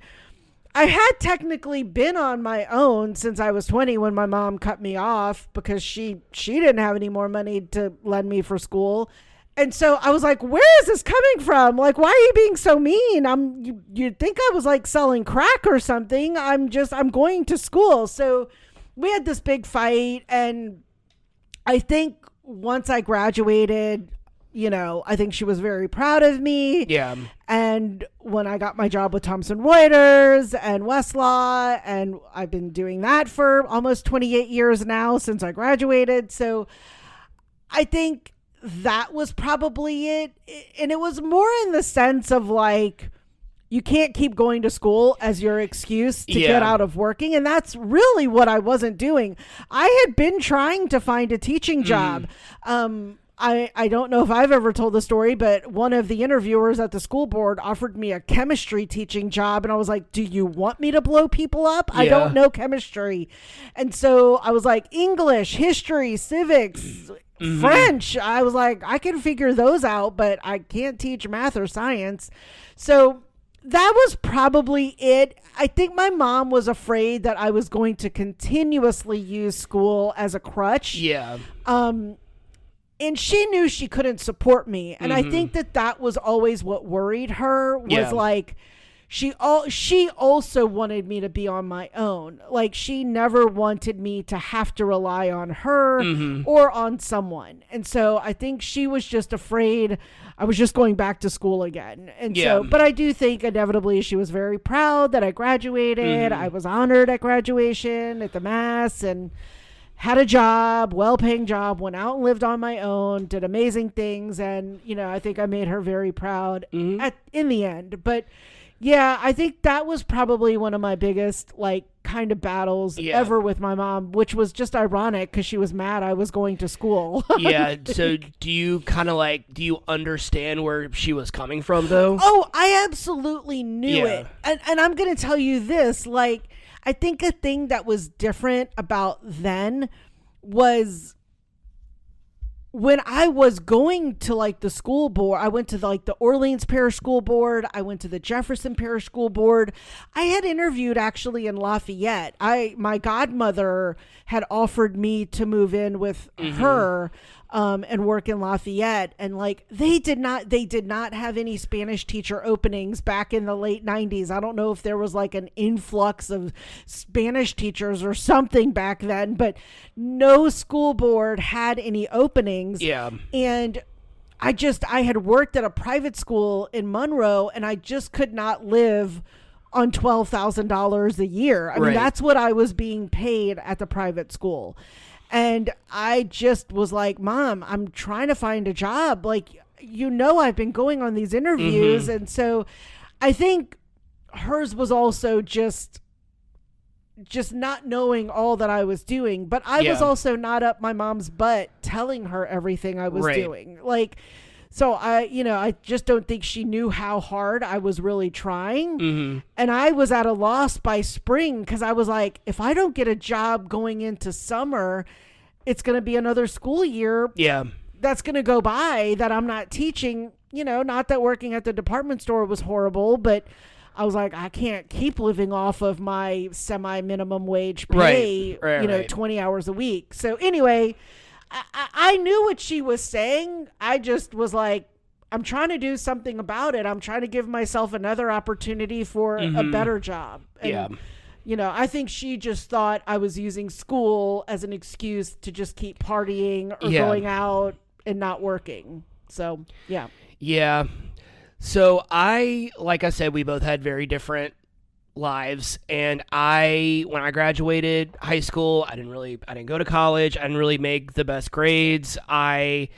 I had technically been on my own since I was 20 when my mom cut me off because she didn't have any more money to lend me for school. And so I was like, where is this coming from? Like, why are you being so mean? You'd think I was like selling crack or something. I'm going to school. So we had this big fight, and I think once I graduated, I think she was very proud of me. Yeah. And when I got my job with Thomson Reuters and Westlaw, and I've been doing that for almost 28 years now since I graduated. So I think that was probably it. And it was more in the sense of like, you can't keep going to school as your excuse to get out of working. And that's really what I wasn't doing. I had been trying to find a teaching job. I don't know if I've ever told the story, but one of the interviewers at the school board offered me a chemistry teaching job. And I was like, do you want me to blow people up? I don't know chemistry. And so I was like, English, history, civics, French. I was like, I can figure those out, but I can't teach math or science. So that was probably it. I think my mom was afraid that I was going to continuously use school as a crutch. Yeah. And she knew she couldn't support me. And I think that was always what worried her, was like, she also wanted me to be on my own. Like, she never wanted me to have to rely on her or on someone. And so I think she was just afraid I was just going back to school again. And so, but I do think inevitably she was very proud that I graduated. I was honored at graduation at the Mass, and had a job, well-paying job, went out and lived on my own, did amazing things. And, I think I made her very proud in the end. But yeah, I think that was probably one of my biggest, kind of battles ever with my mom, which was just ironic because she was mad I was going to school. Yeah. So do you kind of do you understand where she was coming from, though? Oh, I absolutely knew it. And I'm going to tell you this, I think a thing that was different about then was when I was going to the school board. I went to the Orleans Parish School Board. I went to the Jefferson Parish School Board. I had interviewed actually in Lafayette. My godmother had offered me to move in with her and work in Lafayette. And they did not have any Spanish teacher openings back in the late 90s. I don't know if there was an influx of Spanish teachers or something back then, but no school board had any openings. Yeah. And I had worked at a private school in Monroe, and I just could not live on $12,000 a year. I mean, that's what I was being paid at the private school. And I just was like, Mom, I'm trying to find a job. I've been going on these interviews. And so I think hers was also just not knowing all that I was doing. But I was also not up my mom's butt telling her everything I was doing. So I just don't think she knew how hard I was really trying. And I was at a loss by spring because I was like, if I don't get a job going into summer, it's going to be another school year. Yeah. That's going to go by that I'm not teaching. Not that working at the department store was horrible, but I was like, I can't keep living off of my semi-minimum wage pay, 20 hours a week. So anyway, I knew what she was saying. I just was like, I'm trying to do something about it. I'm trying to give myself another opportunity for a better job. And, I think she just thought I was using school as an excuse to just keep partying or going out and not working. So, yeah. Yeah. So like I said, we both had very different lives, and when I graduated high school, I didn't go to college. I didn't really make the best grades. I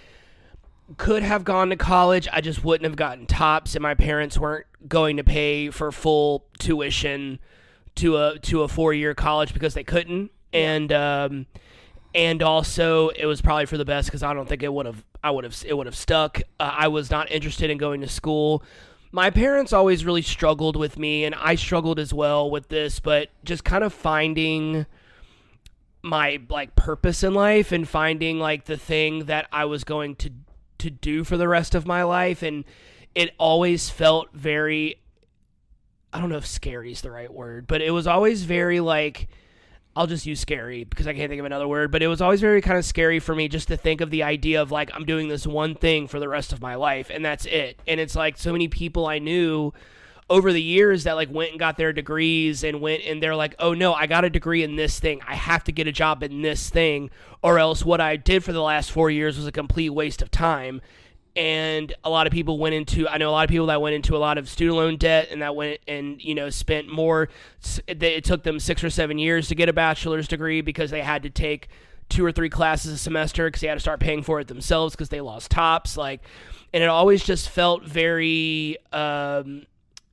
could have gone to college. I just wouldn't have gotten tops, and my parents weren't going to pay for full tuition to a 4-year college because they couldn't. And also it was probably for the best because I don't think it would have stuck. I was not interested in going to school. My parents always really struggled with me, and I struggled as well with this, but just kind of finding my purpose in life and finding the thing that I was going to do for the rest of my life. And it always felt very, I don't know if scary is the right word, but it was always very I'll just use scary because I can't think of another word, but it was always very kind of scary for me just to think of the idea of I'm doing this one thing for the rest of my life and that's it. And it's so many people I knew over the years that went and got their degrees and went and they're like, oh no, I got a degree in this thing. I have to get a job in this thing, or else what I did for the last 4 years was a complete waste of time. And I know a lot of people that went into a lot of student loan debt and that went and, spent more. It took them 6 or 7 years to get a bachelor's degree because they had to take 2 or 3 classes a semester because they had to start paying for it themselves because they lost tops. And it always just felt very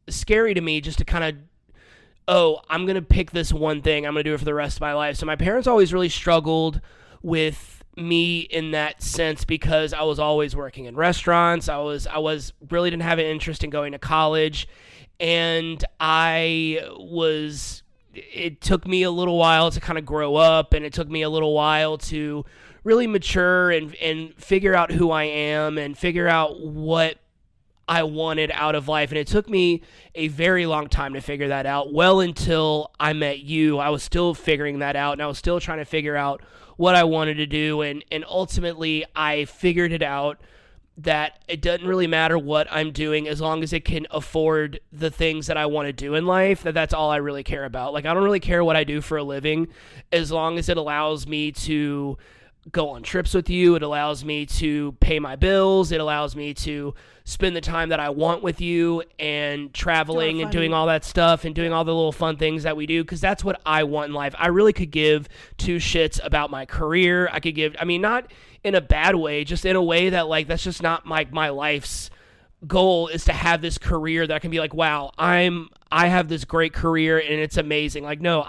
scary to me just to kind of, I'm going to pick this one thing. I'm going to do it for the rest of my life. So my parents always really struggled with me in that sense because I was always working in restaurants. I was really didn't have an interest in going to college, and I was it took me a little while to kind of grow up, and it took me a little while to really mature and figure out who I am and figure out what I wanted out of life. And it took me a very long time to figure that out. Well, until I met you, I was still figuring that out, and I was still trying to figure out what I wanted to do. And ultimately, I figured it out that it doesn't really matter what I'm doing as long as it can afford the things that I want to do in life. That's all I really care about. Like, I don't really care what I do for a living as long as it allows me to go on trips with you. It allows me to pay my bills. It allows me to spend the time that I want with you and traveling and doing all that stuff and doing all the little fun things that we do, because that's what I want in life. I really could give two shits about my career. I could give, I mean, not in a bad way, just in a way that, like, that's just not my life's goal, is to have this career that I can be like, wow, I have this great career and it's amazing. Like, no,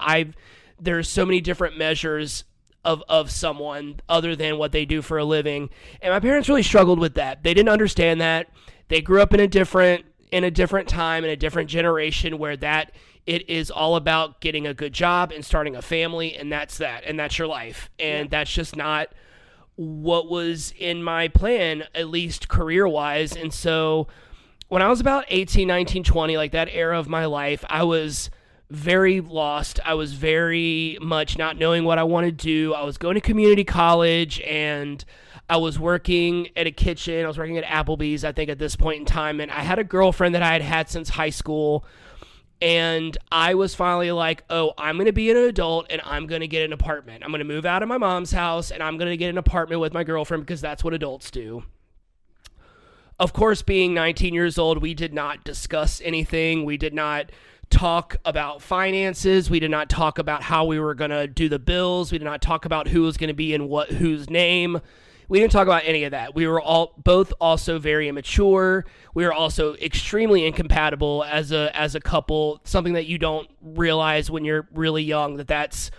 there's so many different measures of someone other than what they do for a living. And my parents really struggled with that. They didn't understand that. They grew up in a different time, in a different generation, where that it is all about getting a good job and starting a family, and that's that, and that's your life. And that's just not what was in my plan, at least career-wise. And so when I was about 18, 19, 20, like that era of my life, I was very lost. I was very much not knowing what I wanted to do. I was going to community college, and I was working at a kitchen. I was working at Applebee's, I think, at this point in time. And I had a girlfriend that I had had since high school. And I was finally like, oh, I'm going to be an adult and I'm going to get an apartment. I'm going to move out of my mom's house and I'm going to get an apartment with my girlfriend, because that's what adults do. Of course, being 19 years old, we did not discuss anything. We did not talk about finances. We did not talk about how we were going to do the bills. We did not talk about who was going to be in whose name. We didn't talk about any of that. We were both also very immature. We were also extremely incompatible as a couple, something that you don't realize when you're really young, that's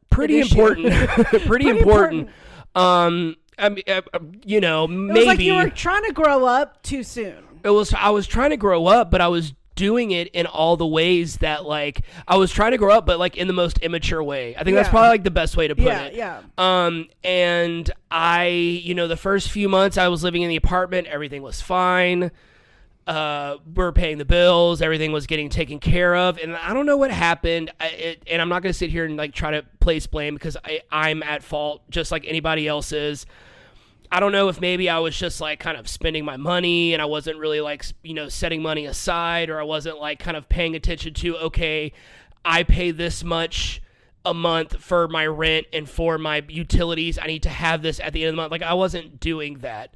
pretty important. pretty important. I mean, maybe. It was like you were trying to grow up too soon. I was trying to grow up, but I was doing it in all the ways that, like, I was trying to grow up, but like in the most immature way. I think that's probably like the best way to put it. Yeah. And I, the first few months I was living in the apartment, everything was fine. We're paying the bills, everything was getting taken care of, and I don't know what happened. And I'm not going to sit here and like try to place blame, because I'm at fault just like anybody else is. I don't know if maybe I was just like kind of spending my money and I wasn't really like, setting money aside, or I wasn't like kind of paying attention to, okay, I pay this much a month for my rent and for my utilities. I need to have this at the end of the month. Like, I wasn't doing that.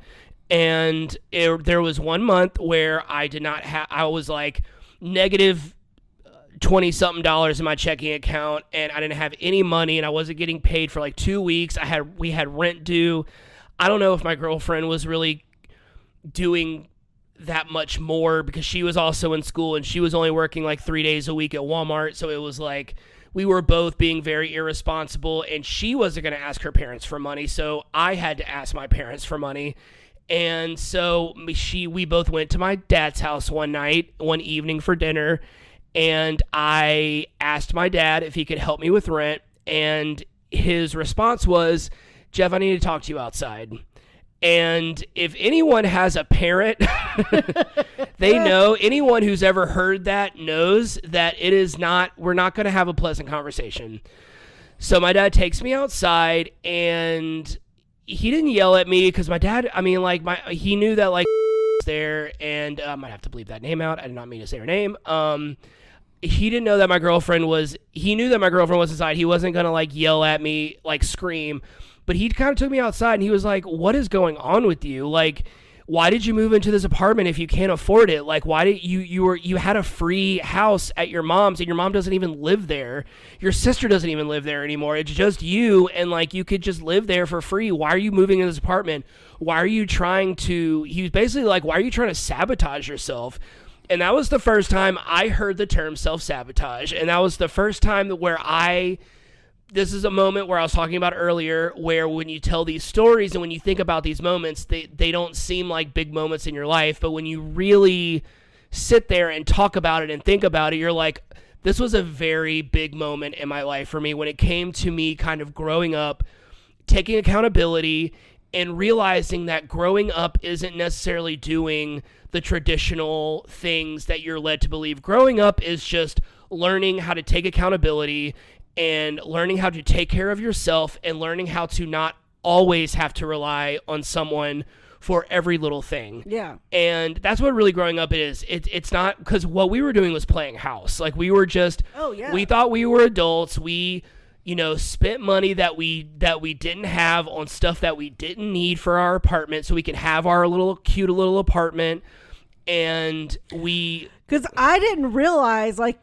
And there was 1 month where I did not have, I was like negative $20-something in my checking account, and I didn't have any money, and I wasn't getting paid for like 2 weeks. We had rent due. I don't know if my girlfriend was really doing that much more, because she was also in school and she was only working like 3 days a week at Walmart. So it was like we were both being very irresponsible, and she wasn't going to ask her parents for money. So I had to ask my parents for money. And so we both went to my dad's house one evening for dinner, and I asked my dad if he could help me with rent. And his response was, Jeff, I need to talk to you outside. And if anyone has a parent, they know, anyone who's ever heard that knows that we're not going to have a pleasant conversation. So my dad takes me outside, and he didn't yell at me, because my dad, he knew that like there, and I might have to bleep that name out. I did not mean to say her name. He didn't know that my girlfriend was, he knew that my girlfriend was inside. He wasn't going to like yell at me, like scream. But he kind of took me outside, and he was like, what is going on with you? Like, why did you move into this apartment if you can't afford it? Like, why did you had a free house at your mom's, and your mom doesn't even live there. Your sister doesn't even live there anymore. It's just you, and like, you could just live there for free. Why are you moving in this apartment? Why are you he was basically like, why are you trying to sabotage yourself? And that was the first time I heard the term self-sabotage. And that was the first time where this is a moment where I was talking about earlier, where when you tell these stories and when you think about these moments, they don't seem like big moments in your life. But when you really sit there and talk about it and think about it, you're like, this was a very big moment in my life for me when it came to me kind of growing up, taking accountability, and realizing that growing up isn't necessarily doing the traditional things that you're led to believe. Growing up is just learning how to take accountability and learning how to take care of yourself and learning how to not always have to rely on someone for every little thing. Yeah. And that's what really growing up is. It's not, because what we were doing was playing house. Like, we were just, we thought we were adults. We, spent money that we didn't have on stuff that we didn't need for our apartment so we could have our cute little apartment. And because I didn't realize, like,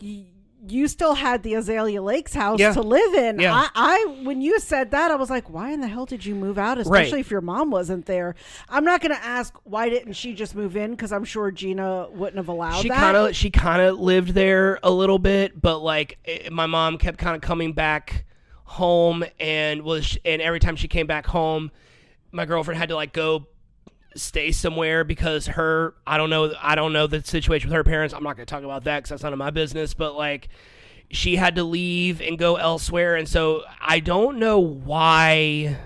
you still had the Azalea Lakes house to live in. Yeah. I when you said that, I was like, why in the hell did you move out? Especially if your mom wasn't there. I'm not going to ask why didn't she just move in, because I'm sure Gina wouldn't have allowed that. She kind of lived there a little bit, but like my mom kept kind of coming back home and every time she came back home, my girlfriend had to like go stay somewhere because I don't know the situation with her parents. I'm not going to talk about that because that's none of my business, but like she had to leave and go elsewhere. And so I don't know why.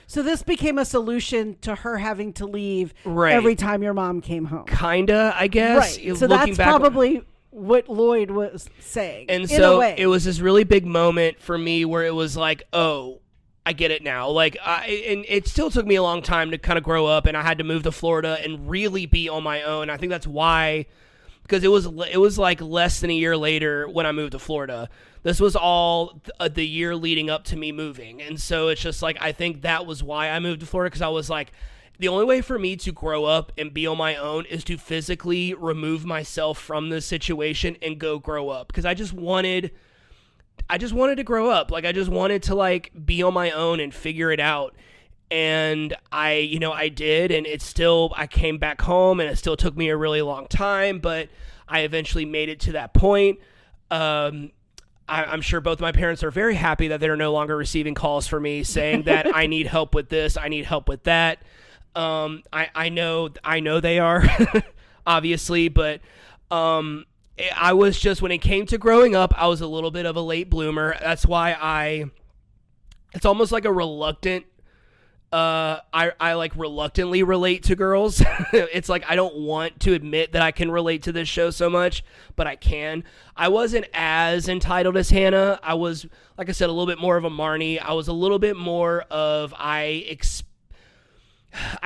So this became a solution to her having to leave every time your mom came home. Kinda, I guess. Right. So that's probably what Lloyd was saying. And so it was this really big moment for me where it was like, oh, I get it now. Like, and it still took me a long time to kind of grow up, and I had to move to Florida and really be on my own. I think that's why, because it was like less than a year later when I moved to Florida. This was all the year leading up to me moving, and so it's just like I think that was why I moved to Florida, because I was like, the only way for me to grow up and be on my own is to physically remove myself from this situation and go grow up, because I just wanted to grow up. Like, I just wanted to like be on my own and figure it out. And I did, and I came back home, and it still took me a really long time, but I eventually made it to that point. I'm sure both my parents are very happy that they're no longer receiving calls from me saying that I need help with this, I need help with that. I know they are, obviously, but, I was just, when it came to growing up, I was a little bit of a late bloomer. That's why it's almost like a reluctant, I like reluctantly relate to girls. It's like, I don't want to admit that I can relate to this show so much, but I can. I wasn't as entitled as Hannah. I was, like I said, a little bit more of a Marnie. I was a little bit more of, I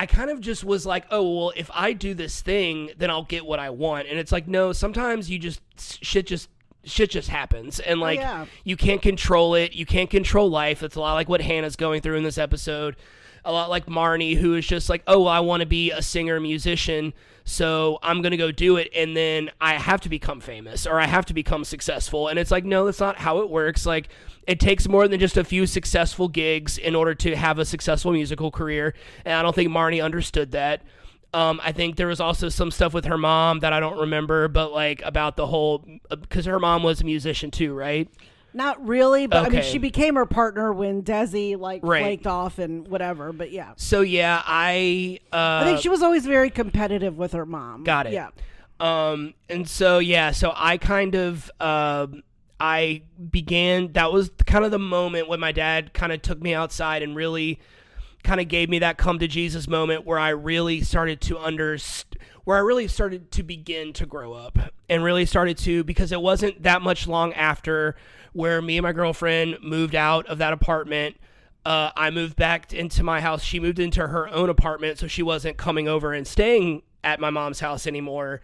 kind of just was like, oh, well, if I do this thing, then I'll get what I want. And it's like, no, sometimes shit just happens. And like, you can't control it. You can't control life. It's a lot like what Hannah's going through in this episode. A lot like Marnie, who is just like, oh, well, I want to be a singer, musician, so I'm going to go do it. And then I have to become famous, or I have to become successful. And it's like, no, that's not how it works. Like, it takes more than just a few successful gigs in order to have a successful musical career. And I don't think Marnie understood that. I think there was also some stuff with her mom that I don't remember, but like about the whole, because her mom was a musician too, right? Not really, but I mean, she became her partner when Desi flaked off and whatever. But yeah. So yeah, I think she was always very competitive with her mom. Got it. Yeah. And so yeah, so I kind of that was kind of the moment when my dad kind of took me outside and really kind of gave me that come to Jesus moment where I really started to begin to grow up, and really started to, because it wasn't that much long after where me and my girlfriend moved out of that apartment. I moved back into my house. She moved into her own apartment, so she wasn't coming over and staying at my mom's house anymore.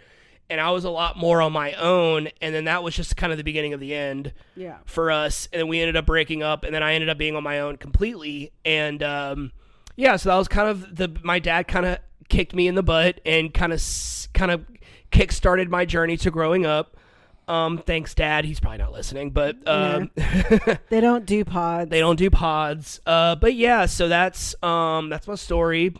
And I was a lot more on my own, and then that was just kind of the beginning of the end for us. And then we ended up breaking up, and then I ended up being on my own completely. And so that was kind of my dad kind of kicked me in the butt and kind of kick-started my journey to growing up. Thanks, Dad. He's probably not listening, but they don't do pods. But yeah, so that's my story.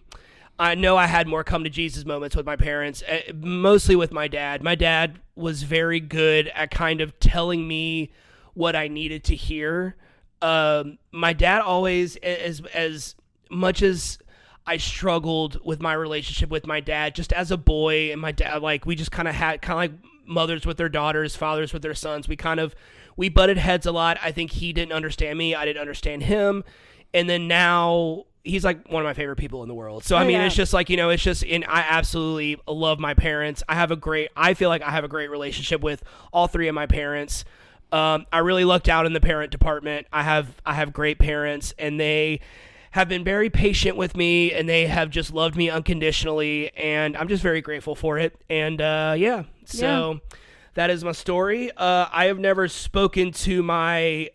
I know I had more come to Jesus moments with my parents, mostly with my dad. My dad was very good at kind of telling me what I needed to hear. My dad always, as much as I struggled with my relationship with my dad, just as a boy, and my dad, like, we just kind of like mothers with their daughters, fathers with their sons. We butted heads a lot. I think he didn't understand me. I didn't understand him. And then now he's like one of my favorite people in the world. So, I mean, it's just like, you know, it's just, and I absolutely love my parents. I feel like I have a great relationship with all three of my parents. I really lucked out in the parent department. I have great parents, and they have been very patient with me, and they have just loved me unconditionally, and I'm just very grateful for it. And so that is my story. I have never spoken to my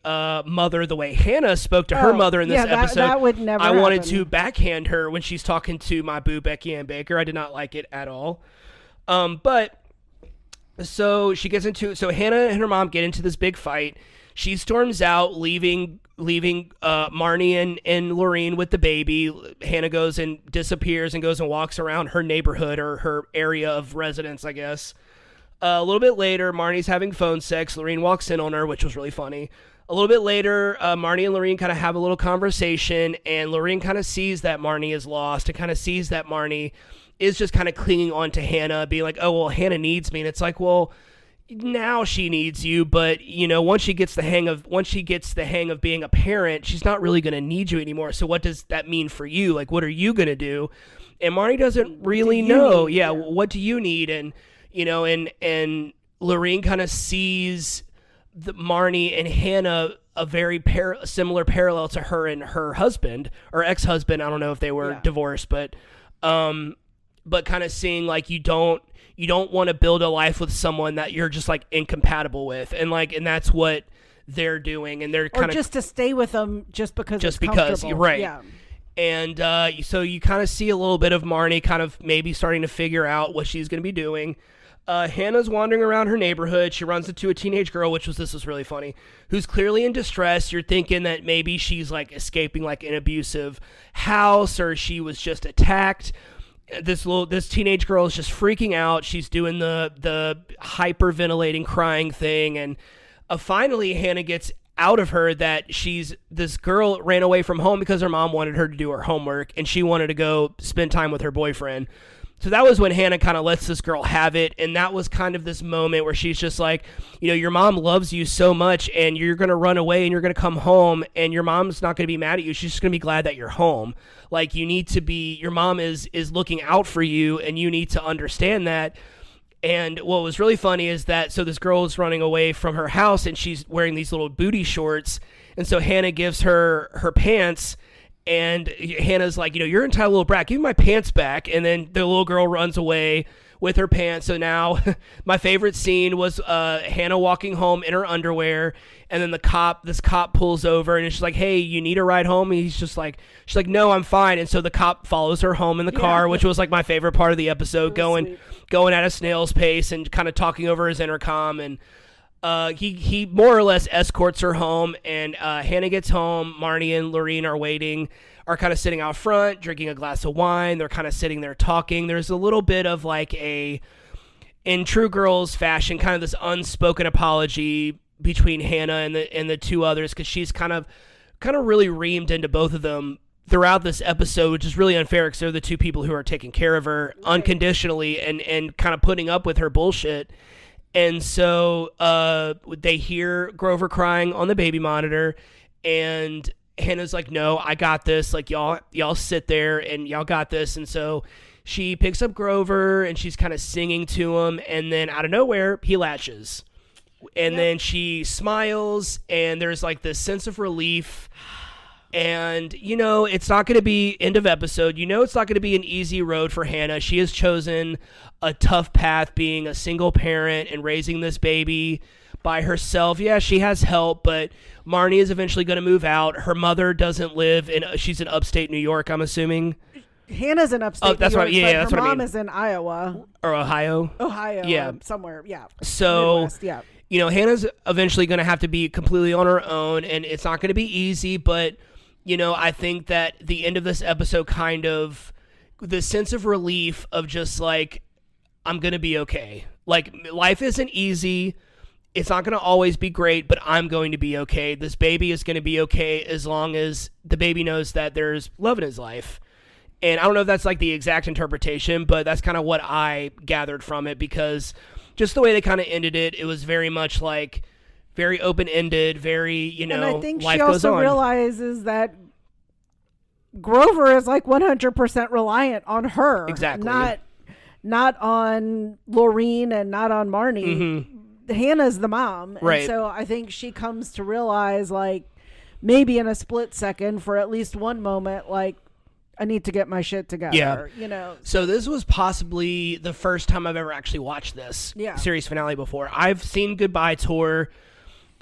mother the way Hannah spoke to her mother in this episode. That would never I wanted happen. to backhand her when she's talking to my boo, Becky Ann Baker. I did not like it at all. So Hannah and her mom get into this big fight. She storms out, leaving Marnie and Lorene with the baby. Hannah goes and disappears and goes and walks around her neighborhood or her area of residence, I guess. A little bit later, Marnie's having phone sex. Lorene walks in on her, which was really funny. A little bit later, Marnie and Lorene kind of have a little conversation, and Lorene kind of sees that Marnie is lost and kind of sees that Marnie is just kind of clinging on to Hannah, being like, oh, well, Hannah needs me. And it's like, well, now she needs you, but, you know, once she gets the hang of being a parent, she's not really going to need you anymore. So what does that mean for you? Like, what are you going to do? And Marnie doesn't really know. What do you need? And, you know, and Lorene kind of sees Marnie and Hannah a very similar parallel to her and her husband or ex-husband. I don't know if they were divorced, but kind of seeing like you don't want to build a life with someone that you're just like incompatible with, and that's what they're doing, and they're kind of just to stay with them just because you're right. Yeah. And so you kind of see a little bit of Marnie kind of maybe starting to figure out what she's going to be doing. Hannah's wandering around her neighborhood. She runs into a teenage girl, this was really funny, who's clearly in distress. You're thinking that maybe she's like escaping like an abusive house, or she was just attacked. This teenage girl is just freaking out. She's doing the hyperventilating, crying thing, and finally Hannah gets out of her that this girl ran away from home because her mom wanted her to do her homework, and she wanted to go spend time with her boyfriend. So that was when Hannah kind of lets this girl have it, and that was kind of this moment where she's just like, you know, your mom loves you so much, and you're going to run away, and you're going to come home, and your mom's not going to be mad at you. She's just going to be glad that you're home. Like, your mom is looking out for you, and you need to understand that. And what was really funny is that, so this girl is running away from her house, and she's wearing these little booty shorts, and so Hannah gives her pants. And Hannah's like, you know, you're an entitled little brat. Give me my pants back. And then the little girl runs away with her pants. So now my favorite scene was Hannah walking home in her underwear. And then this cop pulls over, and she's like, hey, you need a ride home? And she's like, no, I'm fine. And so the cop follows her home in the car, which was like my favorite part of the episode, going at a snail's pace and kind of talking over his intercom. And he more or less escorts her home, and Hannah gets home. Marnie and Lorene are kind of sitting out front, drinking a glass of wine. They're kind of sitting there talking. There's a little bit of like in true girls fashion, kind of this unspoken apology between Hannah and the two others, because she's kind of really reamed into both of them throughout this episode, which is really unfair because they're the two people who are taking care of her unconditionally and kind of putting up with her bullshit. And so they hear Grover crying on the baby monitor, and Hannah's like, no, I got this. Like, y'all sit there and y'all got this. And so she picks up Grover, and she's kind of singing to him, and then out of nowhere, he latches. And then she smiles, and there's like this sense of relief. And, you know, it's not going to be end of episode. You know, it's not going to be an easy road for Hannah. She has chosen a tough path, being a single parent and raising this baby by herself. Yeah, she has help, but Marnie is eventually going to move out. Her mother doesn't live she's in upstate New York, I'm assuming. Hannah's in upstate that's New York, right. Yeah, that's her what I mom mean. is in Iowa. Or Ohio. Yeah. Somewhere, yeah. So, Midwest, yeah. You know, Hannah's eventually going to have to be completely on her own, and it's not going to be easy, but, you know, I think that the end of this episode kind of, the sense of relief of just like, I'm going to be okay. Like, life isn't easy. It's not going to always be great, but I'm going to be okay. This baby is going to be okay as long as the baby knows that there's love in his life. And I don't know if that's like the exact interpretation, but that's kind of what I gathered from it, because just the way they kind of ended it, it was very much like very open-ended, very, you know, and I think life she goes also on. realizes that Grover is like 100% reliant on her. Exactly. Not on Laureen and not on Marnie. Hannah's the mom. Right. And so I think she comes to realize, like, maybe in a split second, for at least one moment, like, I need to get my shit together. Yeah. You know. So this was possibly the first time I've ever actually watched this series finale before. I've seen Goodbye Tour.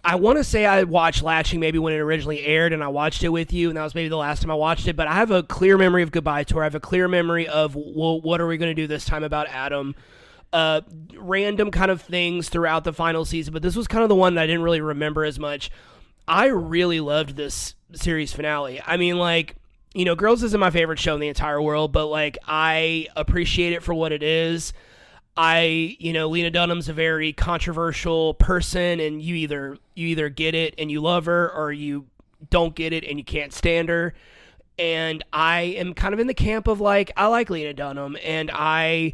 I want to say I watched Latching maybe when it originally aired, and I watched it with you, and that was maybe the last time I watched it. But I have a clear memory of Goodbye Tour. I have a clear memory of, well, what are we going to do this time about Adam? Random kind of things throughout the final season, but this was kind of the one that I didn't really remember as much. I really loved this series finale. I mean, like, you know, Girls isn't my favorite show in the entire world, but, like, I appreciate it for what it is. You know, Lena Dunham's a very controversial person, and you either get it and you love her, or you don't get it and you can't stand her. And I am kind of in the camp of, like, I like Lena Dunham, and I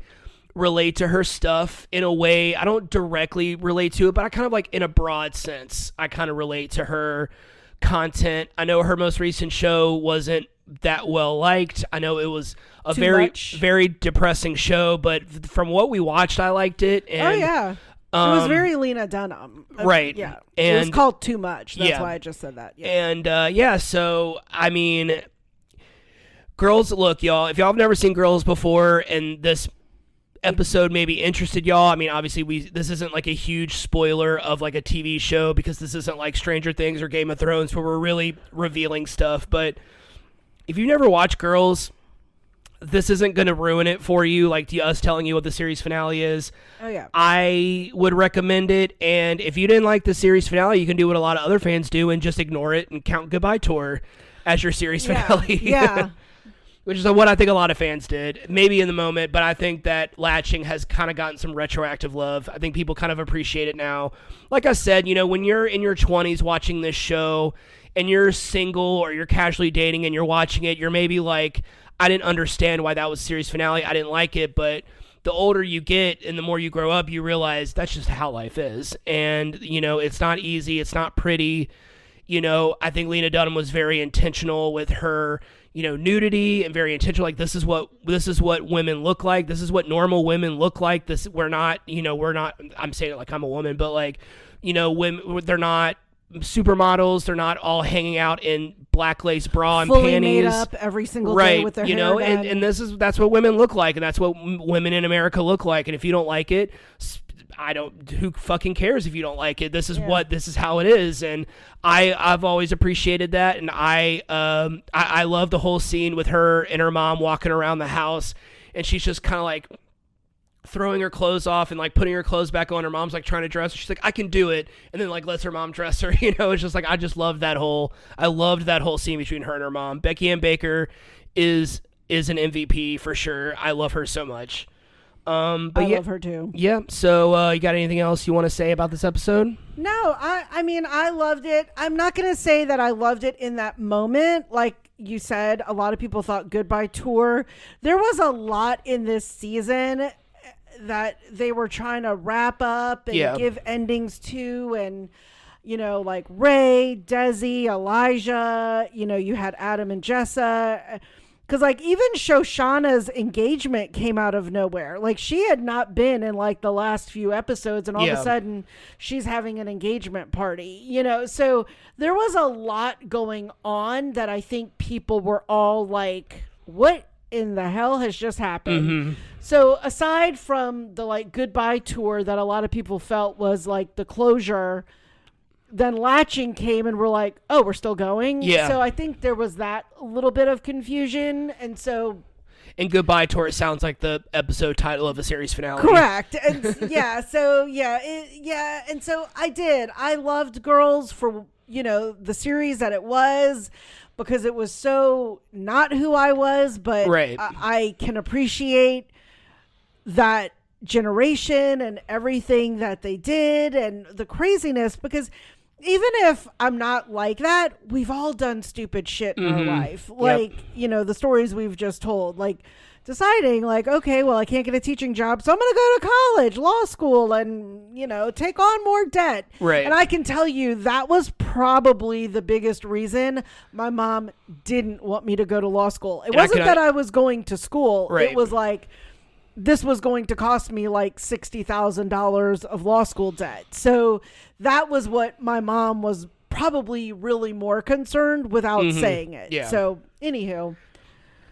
relate to her stuff in a way. I don't directly relate to it, but I kind of, like, in a broad sense, I kind of relate to her content. I know her most recent show wasn't that well liked. I know it was a very depressing show, but from what we watched, I liked it. And, it was very Lena Dunham. Right. Yeah. And it was called Too Much. That's why I just said that. Yeah. And so, I mean, Girls, look, y'all, if y'all have never seen Girls before and this episode maybe interested y'all, I mean, obviously this isn't like a huge spoiler of like a TV show, because this isn't like Stranger Things or Game of Thrones where we're really revealing stuff. But if you never watched Girls, this isn't going to ruin it for you, like us telling you what the series finale is. Oh, yeah. I would recommend it, and if you didn't like the series finale, you can do what a lot of other fans do and just ignore it and count Goodbye Tour as your series finale. Yeah. Which is what I think a lot of fans did, maybe in the moment, but I think that Latching has kind of gotten some retroactive love. I think people kind of appreciate it now. Like I said, you know, when you're in your 20s watching this show and you're single or you're casually dating and you're watching it, you're maybe like, I didn't understand why that was series finale. I didn't like it, but the older you get and the more you grow up, you realize that's just how life is. And, you know, it's not easy. It's not pretty. You know, I think Lena Dunham was very intentional with her, you know, nudity, and very intentional. Like, this is what women look like. This is what normal women look like. We're not, I'm saying it like I'm a woman, but like, you know, women, they're not supermodels. They're not all hanging out in black lace bra and fully panties. Made up every single day with their hair done. And that's what women look like, and that's what women in America look like. And if you don't like it, who fucking cares if you don't like it? This is how it is. And I've always appreciated that. And I love the whole scene with her and her mom walking around the house, and she's just kind of like throwing her clothes off and like putting her clothes back on. Her mom's like trying to dress her. She's like, I can do it. And then like lets her mom dress her. You know, it's just like, I loved that whole scene between her and her mom. Becky Ann Baker is an MVP for sure. I love her so much. I love her too. Yeah. So you got anything else you want to say about this episode? No, I mean, I loved it. I'm not going to say that I loved it in that moment. Like you said, a lot of people thought Goodbye Tour. There was a lot in this season that they were trying to wrap up and give endings to, and you know, like Ray, Desi, Elijah, you know, you had Adam and Jessa, because like even Shoshana's engagement came out of nowhere. Like, she had not been in like the last few episodes, and all of a sudden she's having an engagement party, you know. So there was a lot going on that I think people were all like, what in the hell has just happened? Mm-hmm. So aside from the like Goodbye Tour that a lot of people felt was like the closure, then Latching came and we're like, oh, we're still going. Yeah. So I think there was that little bit of confusion. And so And Goodbye Tour sounds like the episode title of a series finale. correct. And and so I loved Girls for, you know, the series that it was, because it was so not who I was, but right. I can appreciate that generation and everything that they did and the craziness, because even if I'm not like that, we've all done stupid shit in our life. Like, you know, the stories we've just told, like deciding like, okay, well, I can't get a teaching job, so I'm going to go to college, law school, and, you know, take on more debt. Right. And I can tell you that was probably the biggest reason my mom didn't want me to go to law school. It wasn't that I was going to school. Right. It was like, this was going to cost me like $60,000 of law school debt. So that was what my mom was probably really more concerned without saying it. Yeah. So anywho.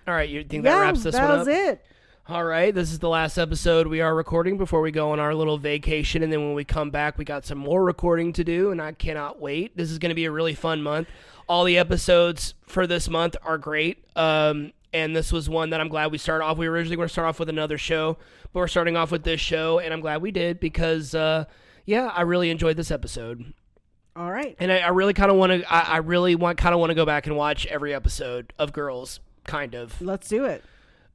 All right, you think that wraps this one up? That was it. All right, this is the last episode we are recording before we go on our little vacation, and then when we come back, we got some more recording to do, and I cannot wait. This is going to be a really fun month. All the episodes for this month are great, and this was one that I'm glad we started off. We were originally going to start off with another show, but we're starting off with this show, and I'm glad we did because, I really enjoyed this episode. All right. And I really kind of want to. I really want to go back and watch every episode of Girls. Kind of. Let's do it.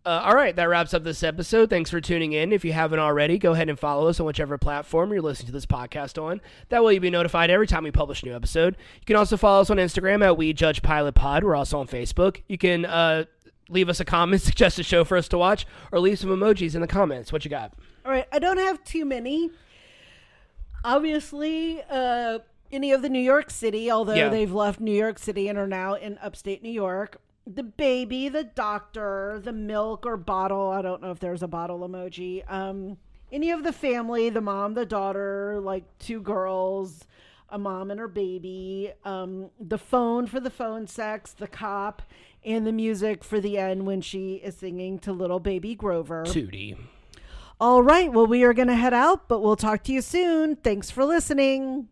All right, that wraps up this episode. Thanks for tuning in. If you haven't already, go ahead and follow us on whichever platform you're listening to this podcast on. That way you'll be notified every time we publish a new episode. You can also follow us on Instagram at WeJudgePilotPod. We're also on Facebook. You can leave us a comment, suggest a show for us to watch, or leave some emojis in the comments. What you got? All right, I don't have too many. Obviously, any of the New York City, although they've left New York City and are now in upstate New York. The baby, the doctor, the milk or bottle. I don't know if there's a bottle emoji. Any of the family, the mom, the daughter, like two girls, a mom and her baby, the phone for the phone sex, the cop, and the music for the end when she is singing to little baby Grover. Tootie. All right. Well, we are going to head out, but we'll talk to you soon. Thanks for listening.